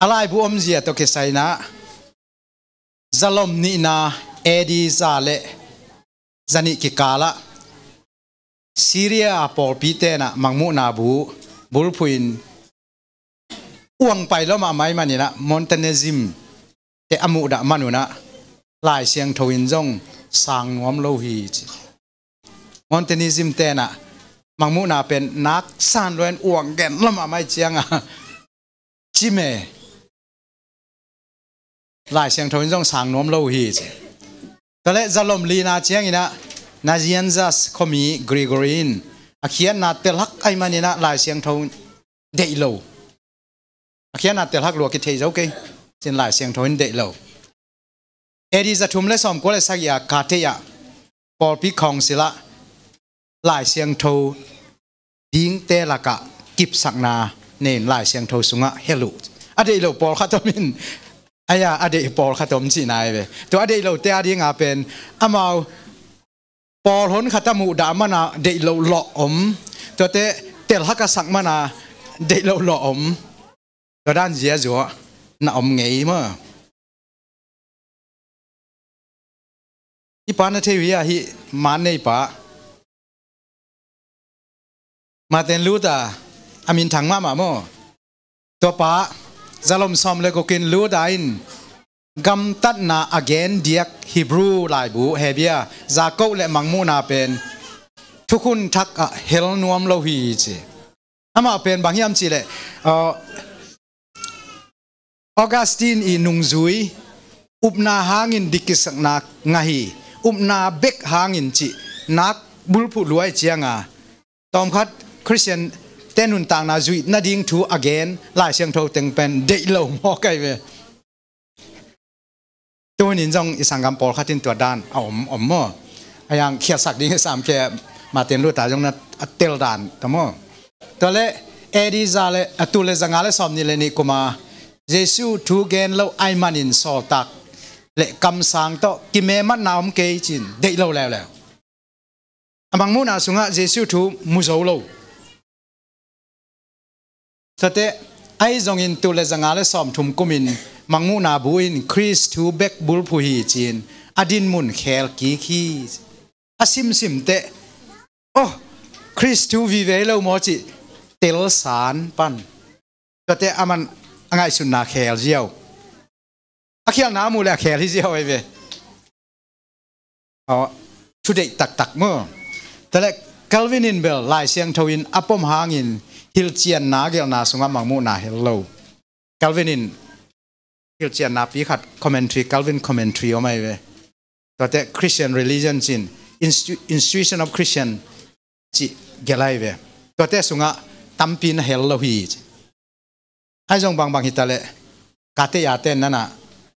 อะไรบุอมเจียตัวเกษายนะจะลมนี่นาเอดีซาเลจันิกิกาละซีเรียปอลปีเตนะมังมุนาบุลพุนอ้วงไปแล้วมาไม่มันนี่นะมอนเตเนซิมเตอมุดะมันุนะลายเสียงทวินจงสังวมโลหิตมอนเตเนซิมเตนะมังมุนาเป็นนักสานเวนอ้วงแก่นแล้วมาไม่เจียงอ่ะจิเมลายเสียงทวินจงสังวมโลหิตตอนแรกจะลมลีนาเจียงนี่นะนาเจียนจัสคอมีกรีกอรีนอาเขียนนาเตลักไอมันนี่นะลายเสียงทวินเดโลอาเขียนนาเตลักลัวกิเทจโอเคจินลายเสียงทวินเดโลเอดีจะทุ่มเลยสอมก็เลยสักอย่างคาเทียปอลพิคองสิละลายเสียงทวินดิ้งเตลักะกิบสักนาเน้นลายเสียงทวินสุงะเฮลูอดีโลปอลขัดมินอายาอดีปอลขัดมจีนายเวตัวอดีโลเตอดีงาเป็นอามาปอลหนขัดมูดามานาเดโลหล่อมตัวเตลักะสักมานาเดโลหล่อมตัวด้านเสียจัวน่าอมเงยมั้งที่ปานเทวีอะฮิมันในป่ามาเต็นรู้ตาอามินถังมาโมตัวป่าจะลมซอมเลยก็กินรู้ได้กำตัดนาอเกนเดียกฮิบรูลายบูเฮเบียจากเกาและมังมูนาเป็นทุกคนทักเฮลนวมโลหิตอามาเป็นบางยามจีเลยออกัสตินอินุงซุยอุปนาหางินดิกิสักนักงาฮีอุปนาเบกหางินจีนักบุลผู้รวยเจียงตอมคัดคริสเตียนเต้นุนต่างนาจุยนาดิ้งทูอเกนลายเสียงโทเต็งเป็นเดลมอไกเวตัวนี้จงอิสังกัมปอลขัดตินตัวด้านอมมั่วอย่างเขียสักดิ้งสามแค่มาเต็นรู้ตาจงนั้นเตลด้านทั้งมั่วตัวเล่เอดีซาเลตัวเล่จังอะไรสอมนี่เลนี่กุมาเยซูทูเกนเราไอมันอินสอตักเละคำสั่งโตกิเมมันนาวมเกยจินเดลแล้วบางมุนาสุงะเยซูทูมุโซโลแต่ไอจงอินตัวเลจังอะไรสอมทุมกุมินมังมุนาบุอินคริสทูเบกบุลผู้ฮีจินอดินมุนเคลกีคีอาซิมเตโอ้คริสทูวิเวลโมจิเตลสารปันแต่อามันไงสุนนาเคลเจียวอาเขียนน้ำมูลเคลที่เจียวไอเวอ๋อชุดเด็กตักเมื่อแต่ละคาลวินินเบลลายเสียงทวินอัปปมหางินฮิลเจียนนาเกลนาสุงามังมูนาเฮลโลคาลวินินฮิลเจียนนาปีขัดคอมเมนทรีคาลวินคอมเมนทรีเอาไหมเวแต่คริสเตียนรีลิจิอนจินinstitution of Christian จิเกลัยเวแต่สุงาตั้มปีนเฮลโลฮีไอ้จงบางฮิตาเลกาเตยาเตนนั่นน่ะ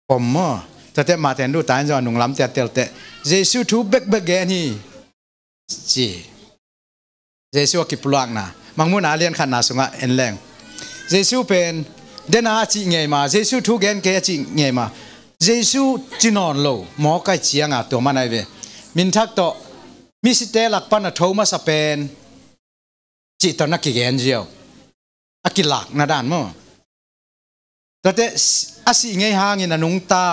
ผมมั่วแต่มาเตนดูตายจอนุ่งล้ำเตลเตเยซูทูเบกแกนี่จีเยซูกิปลวงนะมังมุนาเลียนขันนาสุงะเอ็นแรงเยซูเป็นเดนาจีเงยมาเยซูทูเกนเกจีเงยมาเยซูจีนอนโลหมอไก่เจียงตัวมันไอเวมินทักโตมิสเตลักปันโทมาสเปนจิตนักกิเกนเจียวอากิลักนาดานมั่วแต่อาศัยไงหางินนุงตา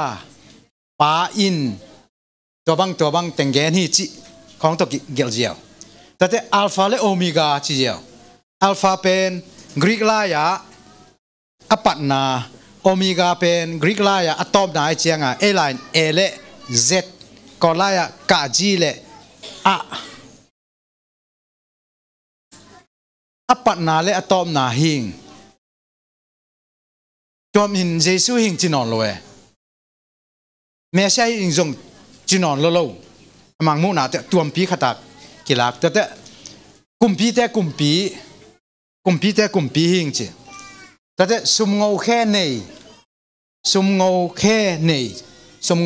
ป้าอินตัวบังเต็งแกนฮีจิของตัวเกลเจียวแต่อัลฟาและโอเมก้าจิเจียวอัลฟาเป็นกรีกลายาอปัตนาโอเมก้าเป็นกรีกลายาอะตอมนายเจียงเอไลน์เอเลเซดกอลายากาจีเลอปัตนาและอะตอมนาหิงจอมหินเยซูหิงจีนอนโลเอเมื่อใช่หิงจงจีนอนโลมังมุนาแต่ตัวปีขัดกิลักแต่กุมปีหิงจีแต่สมงอแค่เนยสมง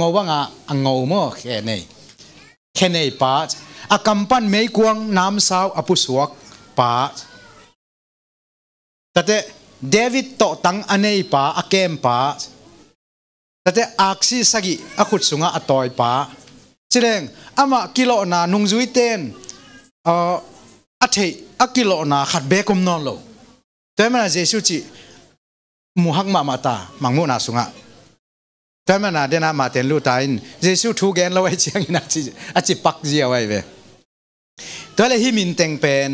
อว่างงอมั่วแค่เนยป้าอากัมปันไม่กวงน้ำสาวอปุสวกป้าแต่เดวิดโตตังอันนี้ป้าอาเกมป้าแต่อักษีสกิอาขุดสุงะอตอยป้าเจริญอามากิโลนานุงจุยเตนอาเทอากิโลนาขัดเบกุมนอนโลแต่มันเยซูจิ มูฮักมาตามังมูนาสุงะแต่มันน่ะเดน่ามาเต็นลูตาอินเยซูทูเกนเราไว้เชียงอินาจิปักเจียวไว้เวตัวเลยฮิมินเต็งเป็น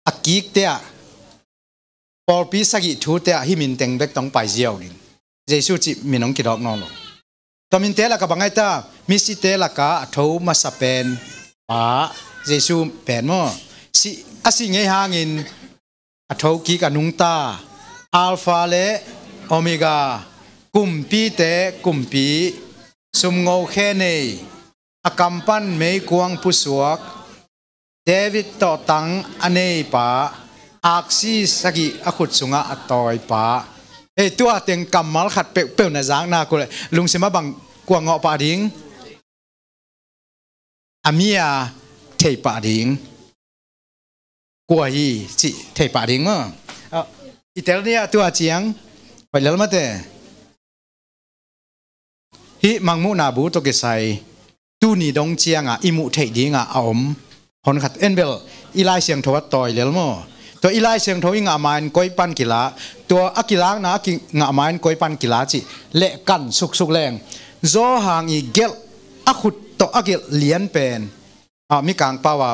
อักกิกเตะพอปีสักิทูเตะฮิมินเต็งเบกต้องไปเจียวนี่เยซูจิมินองกิดอกนองลงตอมินเตะละกับบังไงตามิสิเตะละกะทูมาสเปนป้าเยซูเป็นมั้งสิอาสิเงยหางินทูกิกานุงตาอัลฟาเลโอเมกากุมปีเตกุมปีสมงอแค่เนยอากัมปันเมย์กวงผู้สวกเดวิดต่อตังอันเนยป้าอักซีสกิอขุดสุงะตอยป้าตัวเต็งกำมัลขัดเปรี้ยวนะจางนากูเลยลุงเสมาบังกวงเงาะป้าดิ้งอามียเทป้าดิ้งกวยจิเทป้าดิ้งมั้งอิตาลีตัวเจียงไปแล้วมาเตะฮิมังมูนาบูตกใส่ตูนี่ดงเจียงอิมุเทดิงอมหอนขัดเอ็นเบลอีไลเสียงทวัดต่อยเลี้ยวมั้งตัวอีไลเสียงทวิงอามันก้อยปันกีฬาตัวอักิลางนะกิงอามันก้อยปันกีฬาจิเละกันสุกแรงโจหางอีเกลอักุดตัวอักิลเลียนเป็นมีกลางเป้าว่า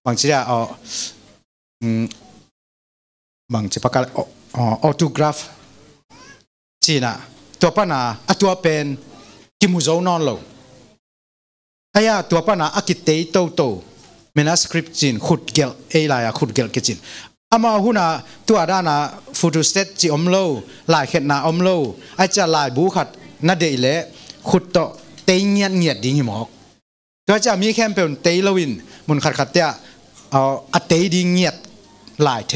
บางทีบางทีประกาศออโตกราฟจีน่ะตัวปนาตัวเป็นกิมุโจนอนโลตัวปนาอักิเตยโตเมนัสคริปจีนขุดเกลลายขุดเกลกิจินอามาหุนาตัวด้านาฟูดูสเตตจีอมโลลายเข็ดนาอมโลจะลายบูขัดนาเดเลขุดโตเตยเงียดดิ้งหิมอกตัวจะมีแค่เป็นเตยลวินมุนขัดเตะเตยดิ้งเงียดลายเท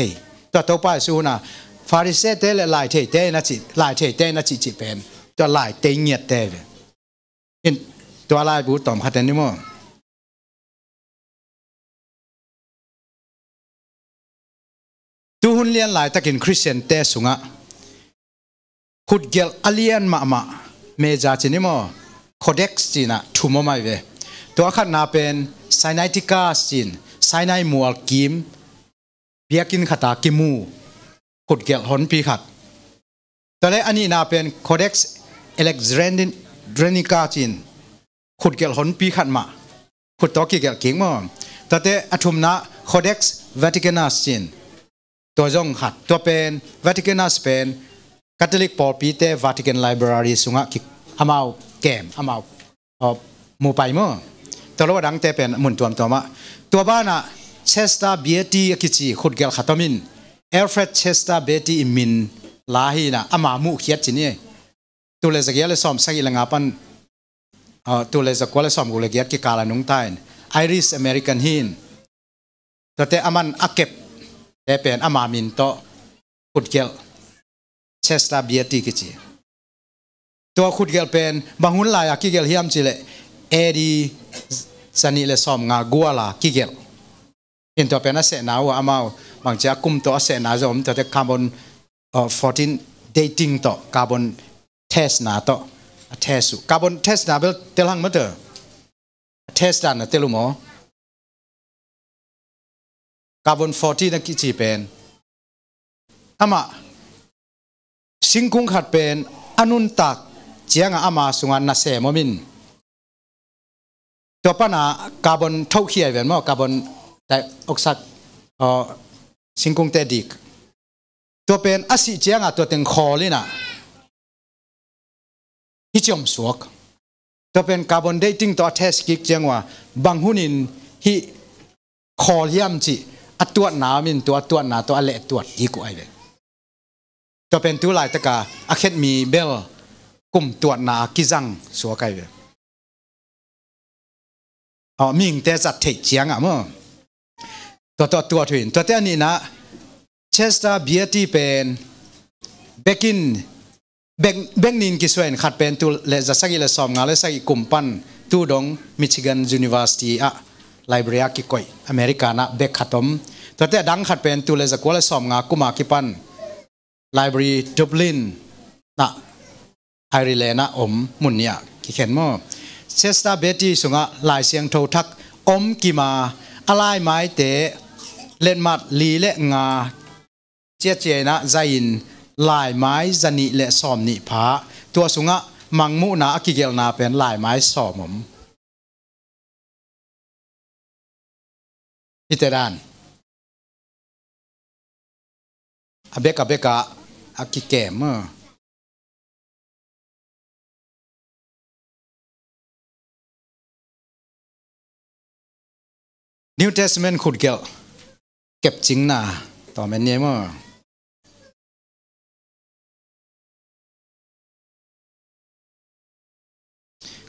ตัวไปสู้นะฟาริเซเตเลลายเทเตนะจิลายเทเตนะจิเป็นตัวลายเตยเงียดเตเป็นตัวลายบูตอมขัดนี่มั้งตัวหุ่นเลียนลายตะกินคริสเตียนเตสุงะขุดเกลอเลียนมาเมจาจินิโมโคเด็กซ์จีน่ะทุ่มมาเวตัวขัดนาเป็นไซไนติกาจีนไซไนมัวกิมเบียกินขัดตากิมูขุดเกลหอนปีขัดตัวเล็กอันนี้นาเป็นโคเด็กซ์เอเล็กซานเดรนิกาจีนขุดเกลหอนปีขัดมาขุดตัวกิเกลเก่งมั้งแต่เตอทุมนะโคเด็กซ์วาติกันนัสจีนตัวจงขัดตัวเป็นวาติกันนัสเป็นคาทอลิกพอลปีเตวาติกันไลบรารีสุงะกิอามาวเกมอามาวมูไปมั้งตัวเราดังเตเป็นมุนตัวมาตัวบ้านอะเชสตาเบียตีกิจิขุดเกลขัดตมินเอลเฟรดเชสตาเบียตีอิมินลาฮีนะอามามูเขียดจีนี่ตัวเลสเกียร์เลสอมสักอีหลังอาปันตัวเลสกว่าเลสอมกุเลเกียร์กิกาลานุงไทน์ไอริสอเมริกันฮินตัวเตอามันอักเก็บเตเป็นอามามินโตขุดเกลเชสตาเบียตีกิจิตัวขุดเกลเป็นบางหุ่นลายกิเกลฮิมจิเลเอดีสันิเลสอมงากัวลากิเกลเห็นตัวเป็นอาเซนาวอามาบางทีกุมตัวอาเซนาจอมตัวเตคาร์บอน14 dating ตัวคาร์บอนเทสนาตัวเทสุคาร์บอนเทสนาเบลเตลังมั้งเถอะเทสนาเตลุโมคาร์บอน14นั่นกิจิเป็นอามาสิงคุงขัดเป็นอนุนตักเจียงอามาสุงานนาเซมมินตัวปนาคาร์บอนเท่าเขียเป็นมั้งคาร์บอนแต่ออกซักสิงคุงเตดิกตัวเป็นอาศิเจียงตัวเต็งคอเลยนะฮิจอมสวกตัวเป็นคาร์บอนเดติ้งตัวเทสกิกเจียงว่าบางหุ่นินฮิคอเลียมจีตัวหนามินตัวหนาตัวเละตัวยี่กุไอเวตัวเป็นตัวลายตะกาอาเข็ดมีเบลกุมตัวหนากิจังสวกไอเวมิงเตจัดเทเจียงมั้งตัวถุนตัวเต้นนี่นะเชสตาเบียตีเป็นเบกินเบงนินกิสเวนขัดเป็นตัวเลจะสักอีเลสอมงาเลสักอีกุมปันตัวดงมิชิแกนยูนิเวอร์ซิตี้ไลบรารีกิกอยอเมริกานะเบกขัดตมตัวเต้ดังขัดเป็นตัวเลจะกัวเลสอมงากุมากิปันไลบรารีดับลินนะไอริเลนะมุนเนี่ยกิเข็นมั้งเชสตาเบตีสุงะลายเสียงโททักกิมาอะไรไม้เตะเล่นมัดลีเละงาเจียนะใจอิน ลายไม้จันนิเละสอมนิผาตัวสุงะมังมุนาอกิเกลนาเป็นลายไม้สอมพิเตดานอเบกะอกิเกมNew Testament ขุดเกลเก็บจริงนะต่อไปนี้มั้ง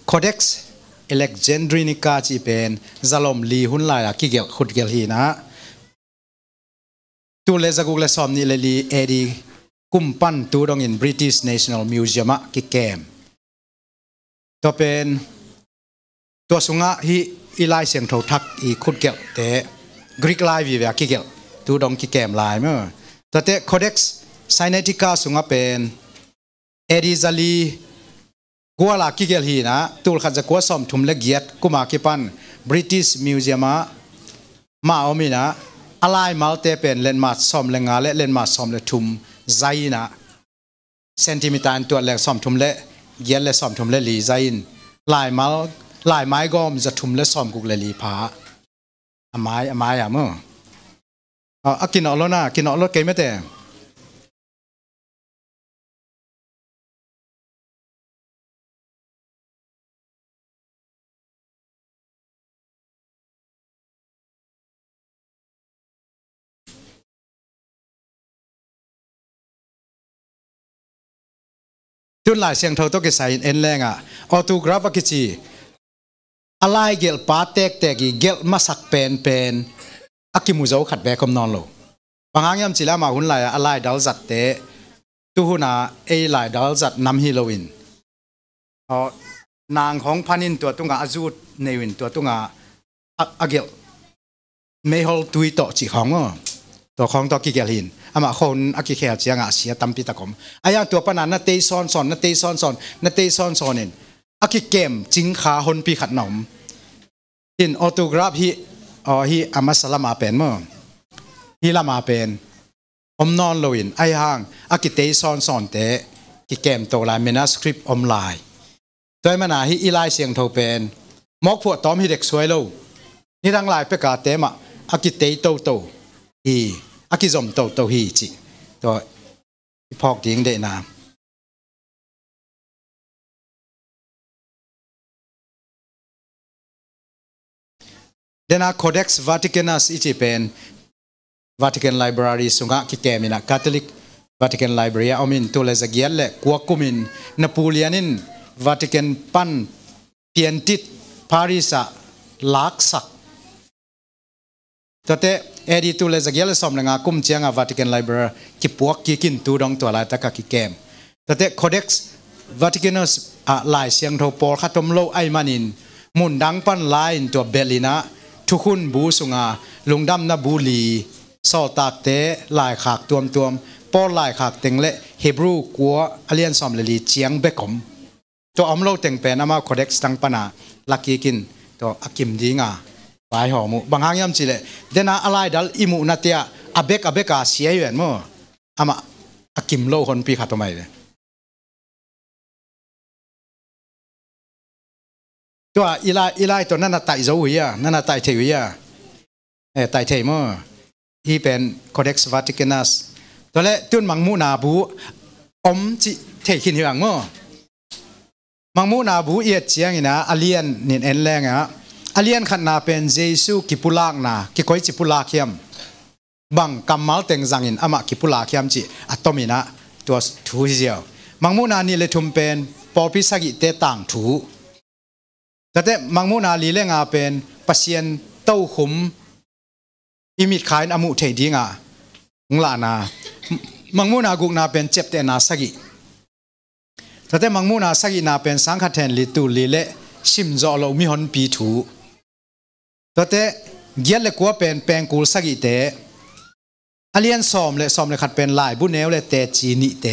Codex Alexandrinica จีเป็นซาลอมลีหุ่นลายกิเกลขุดเกลฮีนะตัวเลสกุกเลสอมนี่เลลีเอดีกุมปันตัวดงอิน British National Museum กิเกมตัวเป็นตัวสุงะฮีอีไลเสียงโททักอีขุดเกลแต่กรีกไลวีเวกิเกลตัวดงกิเกมลายมั้งแต่ Codex Sinaitica สุงะเป็นเอดีซาลีกัวลากิเกลฮีนะตูลขัดจะกัวสอมทุมเล็กเกียดกุมากิปัน British Museum มาเอามีนะอะไรมาเตเป็นเลนมาสอมเลงาเลนมาสอมเลทุมใจนะเซนติเมตรตัวเลสอมทุมเลเกียดเลสอมทุมเลลีใจน์ลายไม้ก็มจะทุมเลสอมกุกเลลีผาอไม้อะมั้งกินออกแล้วนะกินออกแล้วเกยไม่แต่ตุนหลายเสียงเท่าตัวกิจเอ็นแรงออโตกราฟกิจีอะไรเกลปาเตกกีเกลมาสักเป็นอากิมุโจขัดแบกคมนอนโลบางอย่างจิลามาหุ่นหลายอะไรดัลจัดเตตุหุนาหลายดัลจัดนำฮิโลวินนางของพันินตัวตุงอาจูดเนวินตัวตุงอาเกลไม่ฮอลตุยต่อจีของตัวของตัวกิเกลหินอามาคนอากิเคลเจียงเสียตัมปิตะกมอายังตัวปนันนาเตซอนนาเตซอนเองอากิเกมจิงขาฮนปีขัดหนอมอินออโตกราฟฮีอามาสลามาเป็นมั้งฮีลามาเป็นอมนอนโลอินไอห่างอากิเตซอนเตกิเกมตัวลายเมนัสคริปอมลายตัวมันฮีอีไลเสียงโทเป็นมอกพวกตอมฮีเด็กสวยโลนี่ทั้งหลายเปกาเตมอากิเตโตฮีอากิจอมโตฮีจิตัวพอกดิ้งเดนาเดน่า Codex Vaticanus อีจีเป็น Vatican Library สุงะกิเกมินะ Catholic Vatican Library เอามินตัวเลสเกียร์เละกัวกุมินนโปเลียนิน Vatican ปันเปียนติดปารีสลักษักตัวเตเอดีตัวเลสเกียร์สมเลงากุมเจียง Vatican Library กิปวกกิกินตัวดองตัวลายตะกะกิเกมตัวเต Codex Vaticanus ลายเสียงโทปอลขัดตมโลไอมานินมุนดังปันลายตัวเบลินะทุกคนบูสุงาลุงดำนาบูลีสอตากเตลายขากตัวมปอลายขากเต็งเละเฮบรูกัวอเลียนซอมเลลีเจียงเบกอมตัวอมโลเต็งเป็นอามาโคเด็กซ์ตังปนาลักกี้กินตัวอากิมดีงาไปหอมุบางครั้งยำจิเลเดน่าอะไรดัลอิมุนาเตียอเบกาเสียอยู่มั้งอามาอากิมโลคนปีขัดตัวใหม่เลยตัวอีไลตัวนั้นน่ะไต่เจ้าหัวนั่นน่ะไต่เทวีไต่เทมั้งที่เป็น Codex Vaticanus ตัวเละตุนมังมูนาบูอมจิเทขินหังมั้งมังมูนาบูเอียดเจียงนะอเลียนนี่เอ็นแรงอเลียนขันนาเป็นเยซูกิปุลากนากิคอยจิปุลาเขียมบังกัมมัลเต็งจังอินอามากิปุลาเขียมจิอัตโตมินะตัวทูเจียวมังมูนานี่เลยทุมเป็นปอพิสกิเตต่างทูแต่มังมูนาลีเลงาเป็นปัสเซียนเต้าขุมอิมิดขายอามุเทดีงางลานามังมูนากุกนาเป็นเจ็บเตนาสกิแต่มังมูนาสกินาเป็นสังฆเทนลิตูลีเลชิมจอโลมิฮอนปีถูแต่เกียรเลกัวเป็นแปงกูลสกิเตอเลียนซอมเลขัดเป็นลายบุเนวเลเตจีนิเต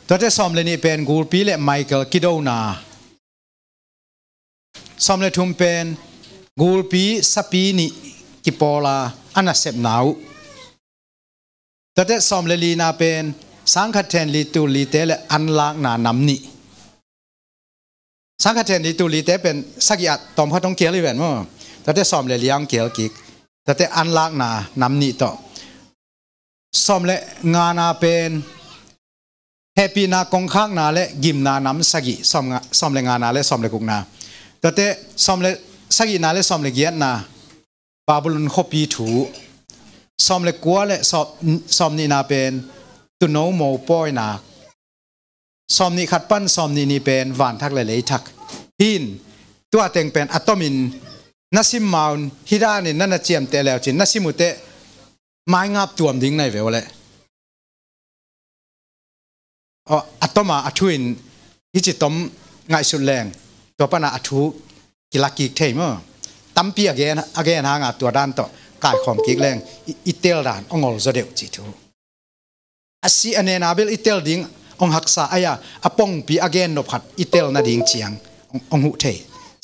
แต่ซอมเลนี่เป็นกูลปีเลไมเคิลกิโดนาสมเลทุมเป็นกูลปีสปีนิกิปอลาอันนัสเซบนาว ตัวเตสอมเลลีนาเป็นสังฆเทนลีตูลีเตเลอันลากนานำนี่สังฆเทนลีตูลีเตเป็นสักยัดตอมเขาต้องเกี่ยวเลยแบบมั้งตัวเตสอมเลลียังเกี่ยวกิกตัวเตอันลากนานำนี่ต่อสอมเลงานาเป็นเฮปีนากงข้างนาเลกิมนานำสักิสอมเลงานาเลสอมเลกุกนาตัวเตสอมเลสักินาเลสอมเลเกียนนาบาบุลุนขบีถูสอมเลกัวเลสอมนี่นาเป็นตุโนโมปอยนาสอมนี่ขัดปั้นสอมนี่เป็นหวานทักเลยทักหินตัวเต็งเป็นอะตอมินนัสิมมาวน์ฮิดานินนั่นเจียมเตะแล้วจินนัสิมุเตไม้งับตัวมดิ้งในเวลเลยอะตอมาอะทุนฮิจิตอมไงสุดแรงตัวปนาอะทุกิลักกิกเทมตั้มปีอเกนหางาตัวด้านต่อกายของกิกแรงอิเตลดานองอลจะเดียวจิตูอาศัยอันเนนาเบลอิเตลดิ้งองหักษาอายาอปงปีอเกนนพัดอิเตลนาดิ้งเชียงองหุเท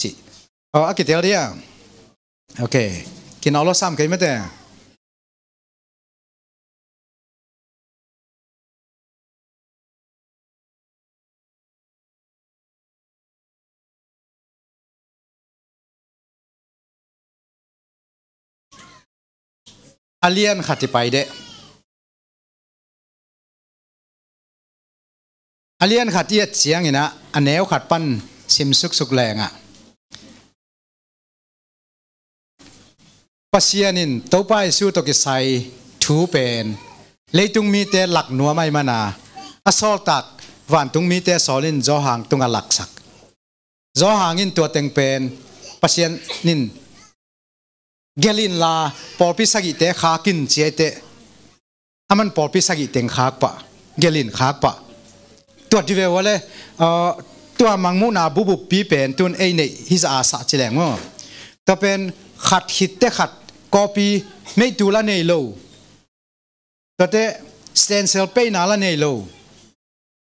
จิอากิเตลเดียโอเคกินเอาล้อซ้ำกันไหมเต้อเลียนขัดที่ไปเด้อเลียนขัดที่เสียงนะอันแนวขัดปั้นซิมสุกแรงอ่ะปัสยานินตัวไปสู้ตกิไซทูเป็นเลยตุงมีเตหลักนัวไม่มานาอสอลตักวันตุงมีเตสอลินจอหางตุงหลักสักจอหางินตัวเต็งเป็นปัสยานินเกลินลาปอพิสกิเตขากินเจเตอามันปอพิสกิเต็งขากปะเกลินขากปะตัวที่เววเลยตัวมังมูนาบุบปีเป็นตุนเอเนฮิสอาสะจิแรงมั้งตัวเป็นขัดหิตเตขัดกอปีไม่ดูละเนโลตัวเตสเตนเซลเปย์นาละเนโล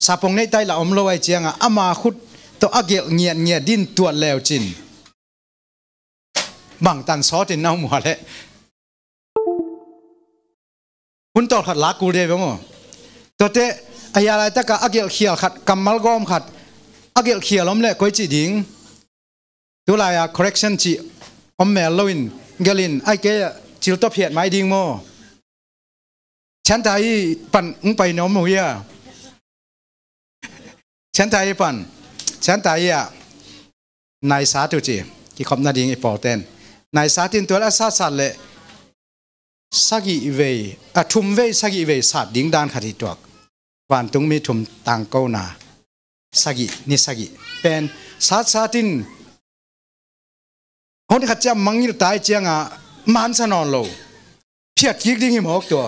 สาปงในไตละอมโลไอเจียงอามาขุดตัวอเกลเงียดินตัวแล้วจินบางตันซอตินน้าหมัวเลยคุณต่อขัดลักกูเดียวมั้งตัวเตอายาอะไรตะกะอเกลเขียวขัดกัมมัลกอมขัดอเกลเขียวล้มเละก้อยจีดิงตัวลายอะ correction จีอมเมลวินเกลินไอเกะจิลตัวเพียดไม้ดิงโมฉันไทยปั่นไปน้องมือยฉันไทยปั่นฉันไทยอะนายสาธุจีที่คำนาดิงไอปอเตนนายสาธินตัวละสัตเลยสักอีเวทุมเวสักอีเวสัตดิ้งดานขัดตัววันตุงมีทุมต่างเก้านาสักอีนี่สักอีเป็นสัตินคนขัดจำมังยิลตายเจียงอ่ะมันสนอนโลเพียดยิกดิ้งหิมหกตัว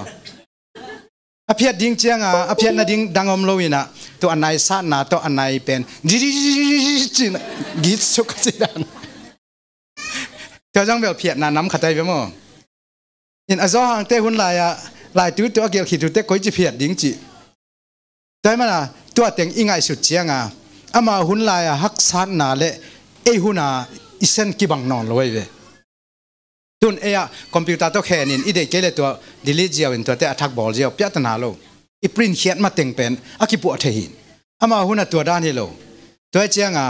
เพียดดิ้งเจียงอ่ะเพียดนาดิ้งดังอมโลวินะตัวอันไหนสัตนาตัวอันไหนเป็นจีนกิดสุขสิดานเจ้าจังเบลเพียดนาน้ำขัดใจไปมั้งอินอาซอหางเตหุ่นลายตัวเกี่ยวขีดตัวเตก้อยจีเพียดดิ้งจีแต่มันอ่ะตัวเต็งอิงไอสุดเจียงอ่ะอามาหุ่นลายฮักสัตนาเละเอหุ่นอ่ะอิเซนกีบังนอนเลยเว้ยตุนเอะคอมพิวเตอร์ตัวแค่นี้อีเด็กเกลตัวดิลิเจียวอินตัวเตะอัทักบอลเจียวเปียตนาโลอีปรินเขียนมาเต็งเป็นอากิปุอัฐหินอามาหุ่นตัวด้านนี้โลตัวเจียงอ่ะ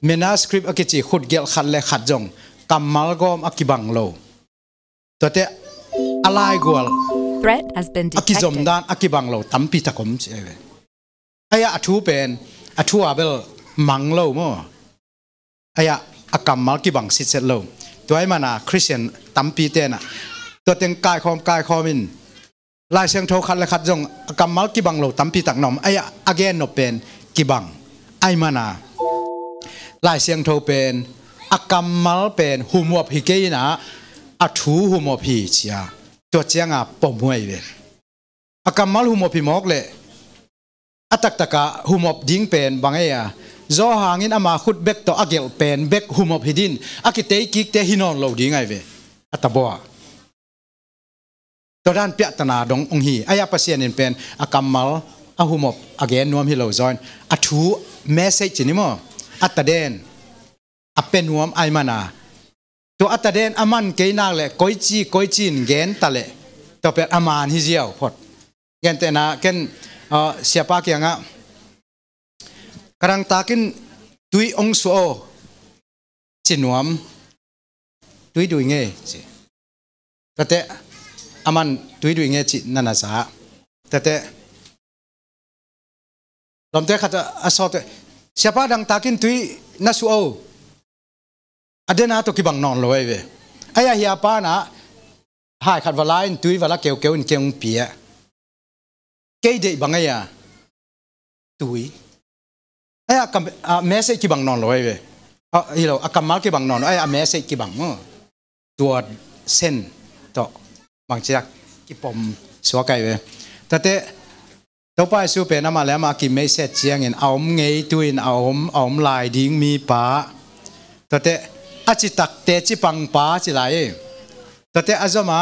เมนาสคริปต์อากิจิขุดเกลขัดเละขัดจงกัมมัลกอมอากิบังโลตัวเตะอะไรกวลอากิจมด้านอากิบังโลตั้มปีตะคมเจียวไอ้อะทูเป็นอะทูอาเบลมังโลมั้งไอ้อะกัมมัลกิบังสิเซโลตัวไอ้มันอะคริสเตียนตั้มปีเตนะตัวเต็งกายคอมินลายเสียงโทขัดเลยขัดจงกัมมัลกิบังโลตั้มปีตักนอมไอ้อะเกนโนเป็นกิบังไอ้มันอะลายเสียงโทเป็นอะกัมมัลเป็นหูมัวพิเกยนะอะทูหูมัวพิเชียตัวเจียงอะปมวยเวอะกัมมัลหูมัวพิมอกเลยอัตตะกะหูมัวดิ้งเป็นบางไอ้จอหางินอามาขุดเบกตัวอเกลเป็นเบกหูมัวพิดินอากิเตยกิกเตหินอนโลดิ้งไงเวอัตบัวตัวด้านเปียตนาดงองฮีอายาปัสยานินเป็นอากัมมัลอาหูมัวอเกนนวมฮิโลจอยอัทูเมสเซจนี่มั้งอัตเดนอเป็นนวมไอมานาตัวอัตเดนอามันเกยนักเลยก้อยจีนเกนตะเลยตัวเป็นอามานฮิเจียวพอด gen te na ken siapa kianga karang takin tui ong suo chinuam tui dui nge chi tate aman tui dui nge chi nana sa tate lomte khata asote siapa dang takin tui na suo adena to kibang non loi ve aya hi apa na hai khat wala in tui wala keu keu in keung pia ke de bangaya tui aya kam message kibang non loi ve hilo akamal kibang non aya message kibang mo tua sen to bang chiak ki pom so kai ve tate to pa su pe na ma le ma ki message chiang in aom ngei tuin aom lai ding mi pa tate achi tak te chi pang pa chi lai tate azoma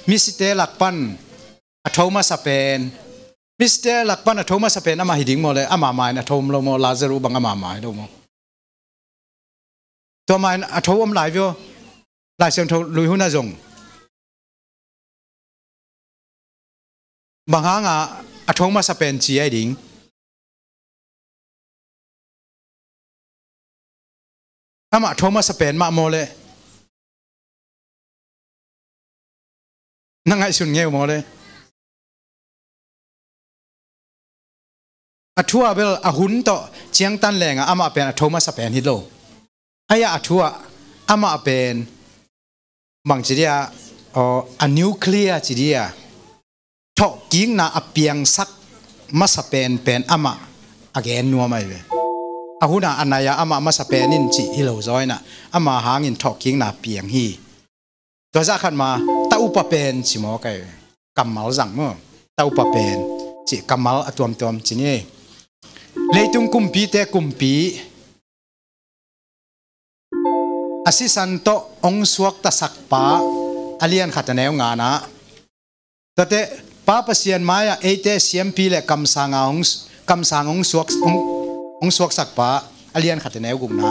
misite lakpan athoma sapen misite lakpan athoma sapen ama hiding mo le ama mai na thom lo mo lazaru bang ama mai do mo to mai athom lai vyo lai siang tho lui hu na jong bang hanga athoma sapen chi ai ding ama athoma sapen ma mo le nangai sun ngeu mo le athua bel ahun to chiang tan lenga ama pen athoma sapen hi lo aya athua ama pen bang chiria a nuclear chiria tho king na apiang sak ma sapen pen ama again nuwa mai ve ahuna anaya ama ma sapen in chi hi lo joina ama hangin tho king na piang hi to za khat ma ta upa pen chi mo kai kamal jang mo ta upa pen chi kamal atuam tom chi ni leitung kumpi te kumpi asisanto ong suak ta sakpa alian khataneu nga na tate pa pasian maya ate cmp le kamsangong suak sakpa alian khataneu gumna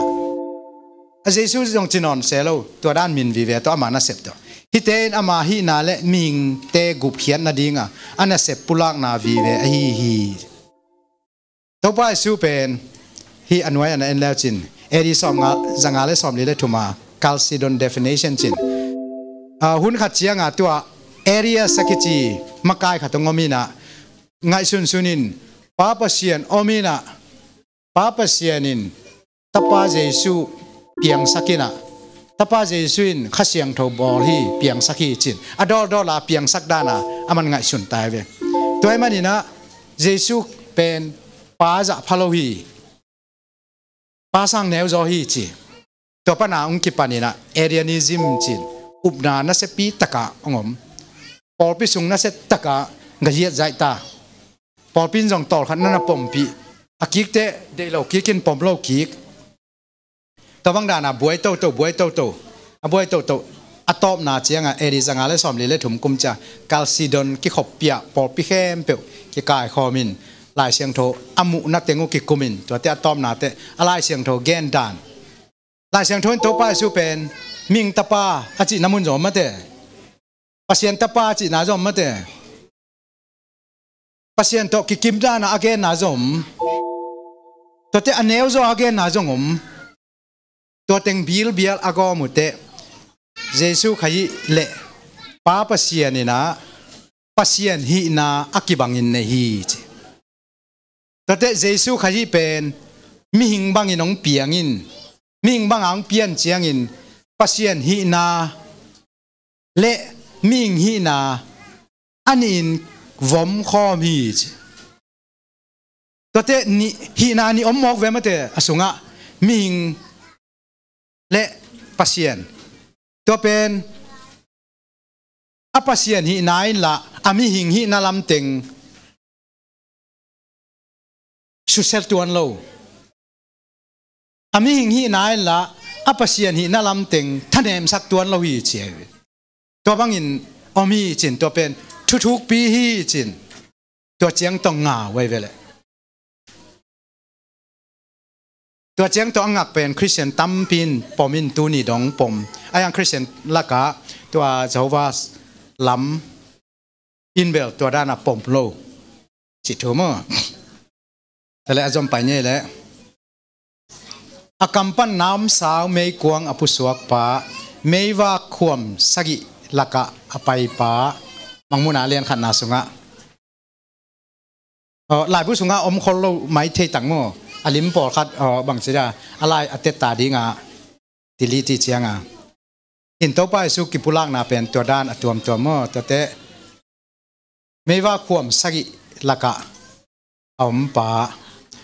a jesu jong chinon selo to dan min vi ve to amana sep to hiten ama hi na le ming te gup khian na dinga ana sep pulak na vi ve hi to pa su pen hi anwai ana en lachin eri som nga zangale som le thuma calcidon definition chin hun khat chianga tua area sakichi makai khatongomina ngai sunin papa sian omina papa sianin tapa jesu piang sakina tapa jesuin khasiang tho bol hi piang sakhi chin adol la piang sakdana aman ngai sun tai ve toy manina jesu pen pa za phalo hi pa sang neu zo hi chi to pa na ung ki panina arianism chin upna na se pi taka ongom pol pi sung na se taka ngahiat zai ta pol pin jong tol khan na pom pi akik te de lo kikin pom lo kik to bang dana buai to a buai to atop na chianga eri zanga le som le thum kum cha calcidon ki khop pia pol pi khem pe ki kai khomin lai siang tho amu na tengu ki kumin to te atom na te alai siang tho gen dan lai siang tho to pa su pen ming tapa achi namun zo ma te pasien tapa chi na zo ma te pasien to ki kim da na again na zom to te aneu zo again na zongom to teng bil ago mu te jesu khai le pa pasien ni na pasien hi na akibangin ne hi tate jesu khai pen mi hing bang inong piangin mi hing bang ang pian chiangin pasien hi na le ming hi na anin vom khom hi tate ni hi na ni omok ve mate asunga mi hing le pasien to pen a pasien hi nai la ami hing hi na lam teng susel tuan lo ami hing hi nai la apasian hi na lam teng thanem sak tuan lo hi che to bangin omi chin to pen thuk pi hi chin to chiang tong nga wai vele to chiang to angak pen christian tampin pomin tu ni dong pom ayang christian laka to Jehovah lam inbel to dana pom lo จิตหัวมั้งแต่ละจอมไปเนี่ยแหละอากัมปันน้ำสาวไม่กวางอภุสวกป้าไม่ว่าควมสกิลักะอภัยป้ามังมุนาเลียนขันนาสุงะหลายผู้สุงะอมคนเราไม่เทตังโมอลิมปอคัดบางสิ่งอะไรอัตตาดีงะติลิติเจียงะอินโตไปสุกิปุลังนาเป็นตัวด้านตัวโมตัวเตไม่ว่าควมสกิลักะอมป้า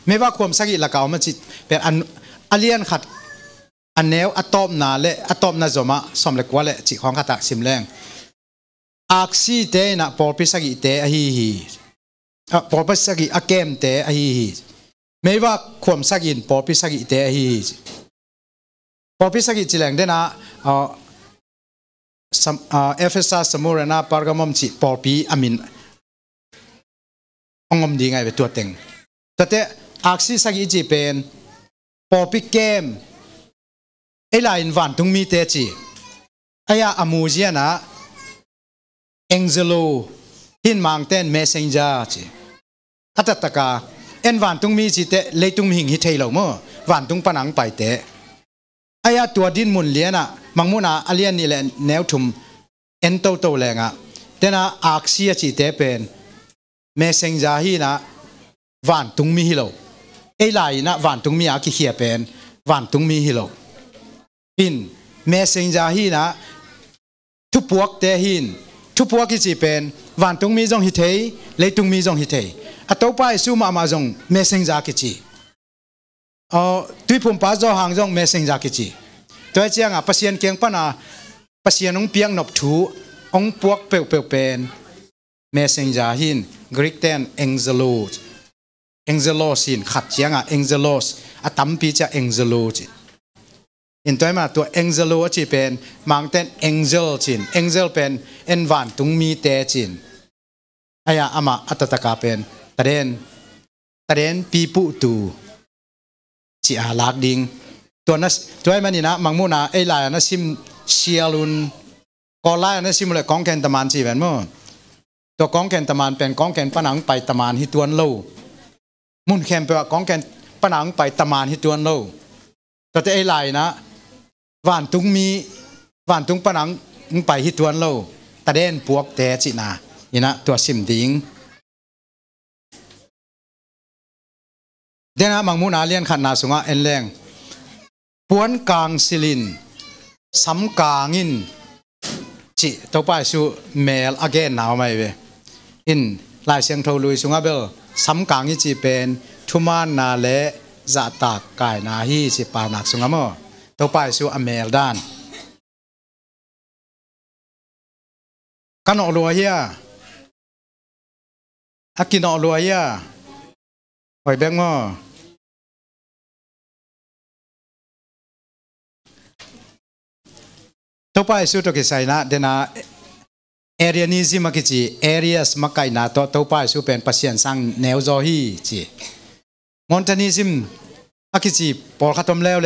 ไม่ว่าควมสกิลักะอมจิตเป็นอันเลียนขัดอันแนวอะตอมนาเลอะตอมนาจอมะสมเล็กว่าเลจิของขัดตักสิมแรงอักซีเตนะปอปิสกิเตอฮีฮีปอปิสกิอะเกมเตอฮีฮีไม่ว่าความสกินปอปิสกิเตอฮีฮีปอปิสกิจิแรงเดนะเอเฟซัสสมุรนาปาร์กามอมจิปอปีอามินองมดีไงเป็นตัวเต็งแต่อักซีสกิจิเป็นปอปิเกมไอ้ลายวันตุงมีเตจิไอ้ยาอมูเจียนะเอ็งเจโลหินมังเต้นเมสเซนเจอร์จิอัตตะกาเอ็นวันตุงมีจิเตเลยตุงหิงฮิตเทลโมวันตุงปนังไปเตไอ้ยาตัวดินมุนเลียนะมังมุนาอเลียนนี่แหละแนวทุมเอ็นโตแรงอ่ะแต่นะอักเซียจิเตเป็นเมสเซนเจอร์ฮีนะวันตุงมีฮิโลไอ้ลายนะวันตุงมีอาคิเขียเป็นวันตุงมีฮิโลหินเมสเซนเจอร์ฮีนะทุพวกเตหินทุพวกที่จีเป็นวันตุงมีจงฮิตเทเลยตุงมีจงฮิตเทอัตโตไปซูมาจงเมสเซนเจอร์กิจีตุยพุ่มป้าจอหางจงเมสเซนเจอร์กิจีตัวเจียงปัสเซียนเกียงปนาปัสเซียนองเปียงนบถูองพวกเปลวเป็นเมสเซนเจอร์หินกรีกเตนเอ็งเจโลสินขัดเจียงเอ็งเจโลสอัตัมปีจะเอ็งเจโลจิอินตัวมาตัวเอ็งเจโลจีเป็นมังเต้นเอ็งเจลจินเอ็งเจลเป็นเอ็นวันตุงมีเตจินอายาอามาอัตตะกาเป็นตะเรนปีปุตูจีอาลักดิงตัวนั้นตัวมันนี่นะมังมูนาไอลายนะซิมเชียลุนกอลายนะซิมเลยกองแกนตะมันจีเป็นมั้งตัวกองแกนตะมันเป็นกองแกนปนังไปตะมันฮิตวนโลมุนแคมเปว่ากองแกนปนังไปตะมันฮิตวนโลแต่ไอลายนะวันตุงปนังไปฮิตวนโลตะเด่นพวกเตจินานี่นะตัวซิมดิงเดนะมังมุนาเลียนขันนาสุงะเอ็นแรงปวนกลางซิลินสำกางินจิตัวไปสู่เมลอเกนหนาวไหมเวอินลายเสียงโทลุยสุงะเบลสำกางิจิเป็นทุมานนาเลจะตากกายนาฮีสิปานักสุงะโมตัวไปสู่อเมลดานกันออกลัวเฮียอากินออกลัวเฮียหอยแบงโมตัวไปสู่ตัวกิจไซนะเดน่าเอเรียนิซิมากิจิเอเรียสมาไกนาตัวไปสู่เป็นปัสเซียนสังแนวโจฮีจิมอนทานิซิมอากิจิปอลขัดตมแล้ว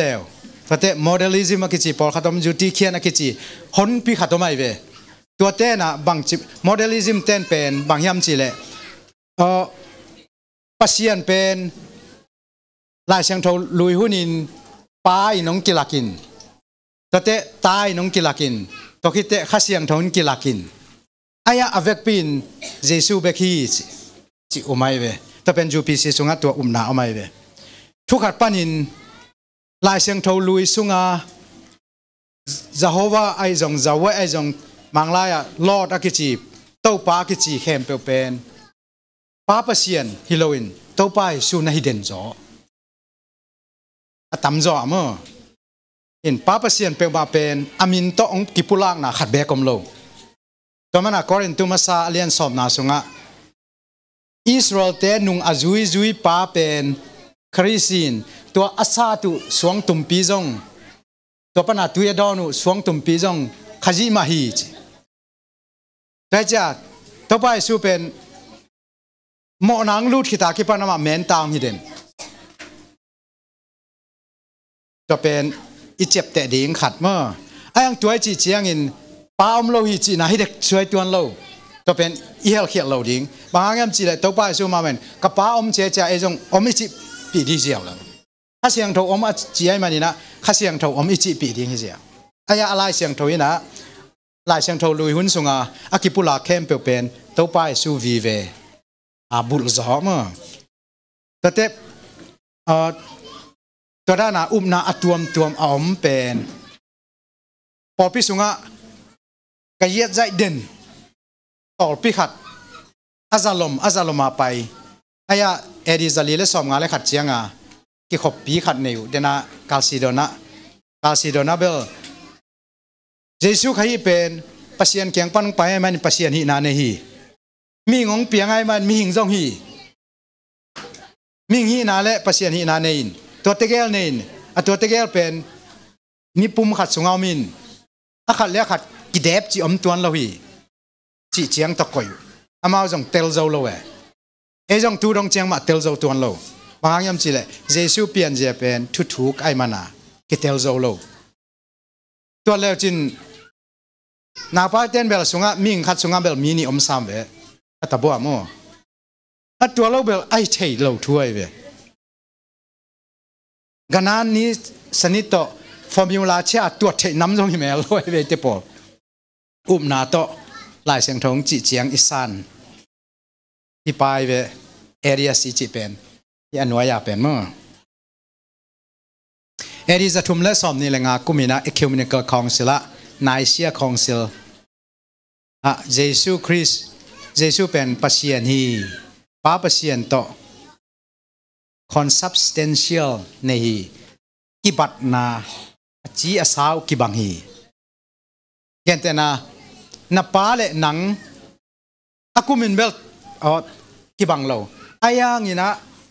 แต่โมเดลิซิมอากิจิปอลขัดตมจุดที่เขียนอากิจิฮอนปีขัดตมไม่เวตัวเต้นะบางจิโมเดลิซิมเต้นเป็นบางยามจิเลปัสเซียนเป็นลายเชียงทลุยหุนินป้ายน้องกิลากินตัวเต้ตายน้องกิลากินตัวคิดเต้ข้าเชียงทนกิลากินอายะอเวกปินเยซูเบคีจิอุไมเวตัวเป็นจูปีซิสุงะตัวนาอุไมเวทุกขัดปานินลายเชียงทลุยสุงะจะโฮวาไอจงจะเวไอจงมังลายลอดอากิจิเต้าป้ากิจิเข้มเป็นป้าปัสเซียนฮิโรอินเต้าป้าสูนฮิเดนจ่อตั้มจ่อมั้งเห็นป้าปัสเซียนเป็นมาเป็นอามินโตองกิปุลังนะขัดเบกอมโลตัวมันกอรินตุมาซาเลียนสอบนาสุงะอิสราเอลเตนุงอาจุยป้าเป็นคริสตินตัวอาซาตุสวงตุมปีจงตัวปนาตุยดอนุสวงตุมปีจงขจิมาฮีจแต่จ้าตัวไปสูเป็นหมอนังลูดขิตาคิปานามาเมนตามฮิเดนจะเป็นอิเจ็บแต่ดิ่งขัดมั้งไอ้ยังตัวจีเจียงอินป้าอมโลหิจีนะให้เด็กช่วยตัวเราจะเป็นอีเฮลเขียนเราดิ่ง บางอย่างจีเลยตัวป้ายซูมาเมนกระป๋าอมเจจ่าไอ้จงอมอิจิปีดีเจียวแล้วข้าเสียงโทอมจีไอ้มานี่นะข้าเสียงโทอมอิจิปีดีเจียวไอ้ยาอะไรเสียงโทนี่นะลายเสียงโทลุยหุ่นสุงอากิปุลาเข้มเปเป็นตัวป้ายซูวีเวบุลซอมแต่เต็บตัวด้านน่ะอุ้มน่ะตัวมอมเป็นพอพิสุงะกายใจเด่นต่อพิขัดอาซาลมมาไปไอ้ยาเอดิซาลีเลสอมงาเลขัดเจียงกิขบปีขัดเนียวเดน่ากาลซิโดนาเบลเยซูใครเป็นปัสยานเกียงปันไปให้มันปัสยานหินาเนหีมีงงเปียงไอ้มันมีหิงจงหีมีหินาเลปัสยานหินาเนินตัวเตเกลเนินตัวเตเกลเป็นมีปุ่มขัดสุงเอามินขัดเลี้ยขัดกิเดบจีอมตัวนเราหีจีเจียงตะกอยอามาจงเตลโซโลเอจงตูดงเจียงมาเตลโซตัวนเราบางอย่างจีเลยเยซูเปลี่ยนเจเป็นทุกไอ้มานากิเตลโซโลตัวเลวจินนาพาเต้นเบลสุงะมิงขัดสุงะเบลมีนี่อมสามเวตะบัวโมตัวเราเบลไอเทยเราถ้วยเวกันนั้นนี้สนิทต่อฟอร์มิวลาเชื่อตัวเทน้ำจงหิมะลอยเวเตปออุ้มนาโตลายเสียงทงจีเจียงอิสานที่ไปเวเอเรียสีจีเป็นยันวายาเป็นมั้งเอริจะทุ่มเล่สอมนี่แหละงากุมินะเอคิวมินิคอลคองซิลไนเซียคองซิลเยซูคริสเยซูเป็นปัสยานฮีป้าปัสยานโตconsubstantial นี่กิบัตนาจีอาสาวกิบังฮีเห็นแต่นาป้าเล่หนังอากุมินเบลกิบังเราไอ้ยังนี่นะ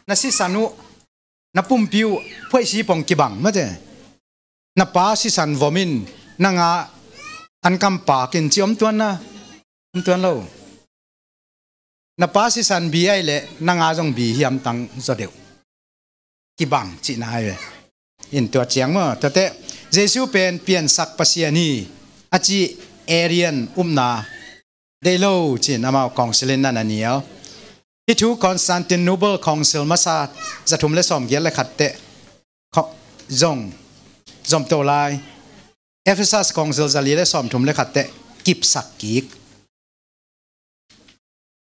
นาซิสานุนับปุ่มพิวเพื่อสีปองกิบังมั้งเจ้นับป้าสิสันวอมินนางอันกำปากินจีอมตัวนะอมตัวเรานับป้าสิสันบีไอเล่นางจงบีฮิมตังจเดียวกิบังจีนายเวอินตัวเจียงมั้งแต่เยซูเป็นเปลี่ยนสักปัสยานีอาจีเอเรียนนาเดโลจีนอามากองเซเลนนันเนียวที่ถูกคอนสแตนติโนเบิลคองเซลมาซาจะทุ่มเลสอมเกียร์เลยขัดเตะจอมโตไลเอเฟซัสคองเซลจะลีเลสอมทุ่มเลยขัดเตะกิบสักกิก